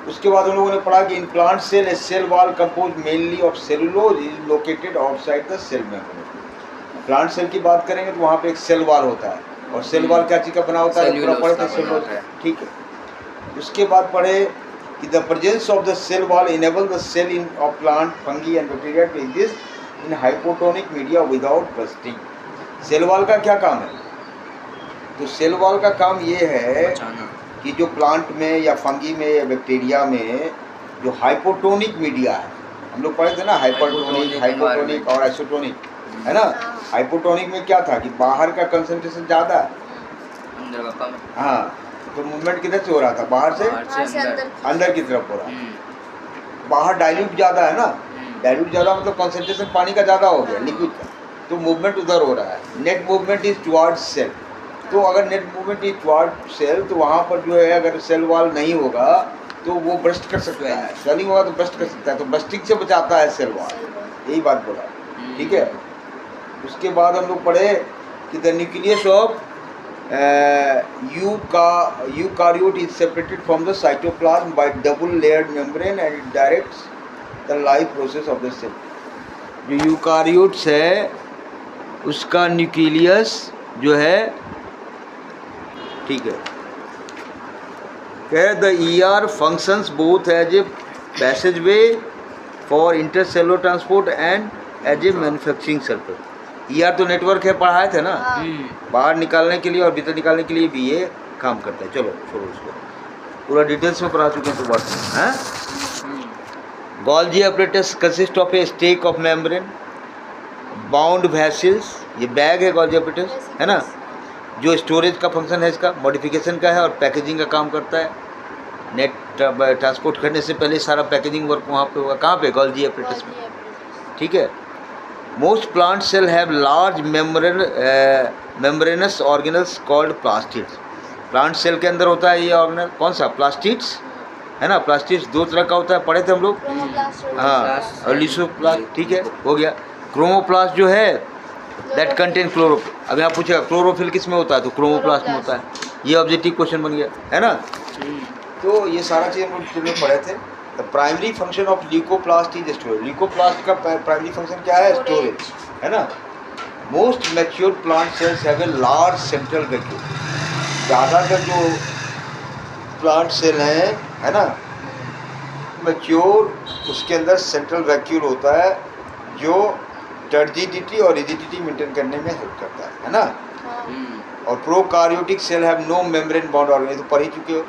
उसके बाद हम लोगों ने पढ़ा कि in plant cell a cell wall compose mainly of cellulose is located outside the cell membrane. Plant cell की बात करेंगे तो वहाँ पे एक सेल वॉल होता है, और सेल वॉल क्या चीज़ का बना होता है, पूरा पढ़े थे सेलुलोज, ठीक है। उसके बाद पढ़े कि the presence of the cell wall enable the cell in of plant, fungi and bacteria to exist in hypotonic media without bursting। Cell wall का क्या काम है, तो सेल वॉल का काम ये है कि जो प्लांट में या फंगी में या बैक्टीरिया में जो हाइपोटोनिक मीडिया है, हम लोग पढ़े थे ना, हाइपोटोनिक और आइसोटोनिक, है ना। हाइपोटोनिक में क्या था कि बाहर का कंसंट्रेशन ज़्यादा है, अंदर का कम। हाँ, तो मूवमेंट किधर से हो रहा था, बाहर से अंदर की तरफ हो रहा है। बाहर डाइल्यूट ज़्यादा है ना, डाइल्यूट ज़्यादा मतलब कंसंट्रेशन पानी का ज़्यादा हो गया, लिक्विड का, तो मूवमेंट उधर हो रहा है। Net movement is towards cell. तो अगर net movement is towards cell, तो वहाँ पर जो है अगर सेल वॉल नहीं होगा तो वो ब्रस्ट कर सकता है, स्वेलिंग होगा तो ब्रस्ट कर सकता है, तो ब्रस्टिंग से बचाता है सेल वॉल, यही बात बोला, ठीक है। उसके बाद हम लोग पढ़े कि the nucleus of eukaryote is separated from the cytoplasm by double layered membrane and it directs the life process of the cell। जो यूकारियोट्स है उसका न्यूक्लियस जो है, ठीक है, कह the ER functions both as a passageway for intercellular transport and as a manufacturing circuit। ER तो network है, पढ़ाए थे ना, बाहर निकालने के लिए और भीतर निकालने के लिए भी ये काम करता है। चलो छोड़ो उसको, पूरा डिटेल्स में पढ़ा चुके हैं तो बात है। Golgi apparatus consist of a stack of membrane, bound vessels, ये बैग है गोल्जी apparatus, है ना, जो स्टोरेज का फंक्शन है इसका, मॉडिफिकेशन का है और पैकेजिंग का काम करता है। नेट ट्रांसपोर्ट करने से पहले सारा पैकेजिंग वर्क वहाँ पे होगा, कहाँ पे, गोल्जी apparatus में, ठीक है। Most plant cell have large membranous organelles called plastids. Plant cell के अंदर होता है ये ऑर्गेनल, कौन सा? प्लास्टिड्स, है ना। प्लास्टिड्स दो तरह का होता है, पढ़े थे हम लोग। हाँ, और लिसोप्लास्ट, ठीक है, हो गया। क्रोमोप्लास्ट जो है दैट कंटेन क्लोरोफिल। अब यहाँ पूछेगा क्लोरोफिल किस में होता है, तो क्रोमोप्लास्ट में होता है। ये ऑब्जेक्टिव क्वेश्चन बन गया, है ना। तो ये सारा चीज़ हम लोग पढ़े थे। The primary function of leucoplast is storage. Leucoplast का प्राइमरी फंक्शन क्या है? स्टोरेज, है ना। Most mature plant cells have a large central vacuole. ज़्यादातर जो प्लांट सेल हैं, है ना, मैच्योर, उसके अंदर सेंट्रल वैक्यूल होता है जो टर्जिडिटी और रिजिडिटी मेंटेन करने में हेल्प करता है ना। और prokaryotic cell have no membrane bound organelle, तो पढ़ ही चुके हो।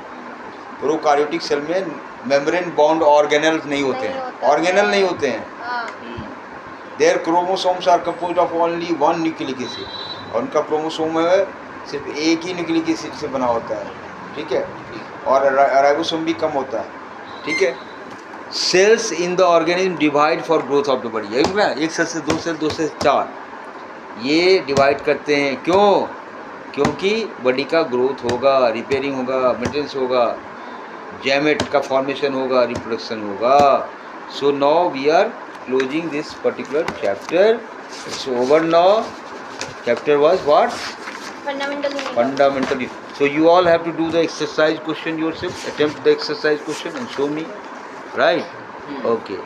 प्रोकार्योटिक सेल में मेम्ब्रेन बाउंड ऑर्गेनल्स नहीं होते हैं, ऑर्गेनल नहीं होते हैं। Their chromosomes are composed of only one nucleic acid, और उनका क्रोमोसोम है सिर्फ एक ही न्यूक्लिक एसिड से बना होता है, ठीक है। और राइबोसोम भी कम होता है, ठीक है। Cells in the organism divide for growth of the body. एक सेल से दो सेल, दो से चार, ये डिवाइड करते हैं। क्यों? क्योंकि बॉडी का ग्रोथ होगा, रिपेयरिंग होगा, मेंटेनेंस होगा, गैमेट का फॉर्मेशन होगा, रिप्रोडक्शन होगा। So now we are closing this particular chapter. It's over now. Chapter was what? Fundamental. So you all have to do the exercise question yourself. Attempt the exercise question and show me. Right? Okay.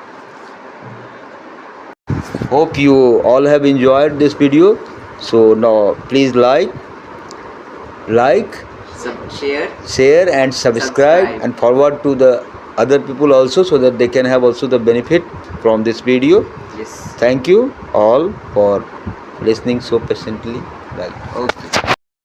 Hope you all have enjoyed this video. So now please like, share and subscribe and forward to the other people also, so that they can have also the benefit from this video. Yes. Thank you all for listening so patiently. Right. Okay.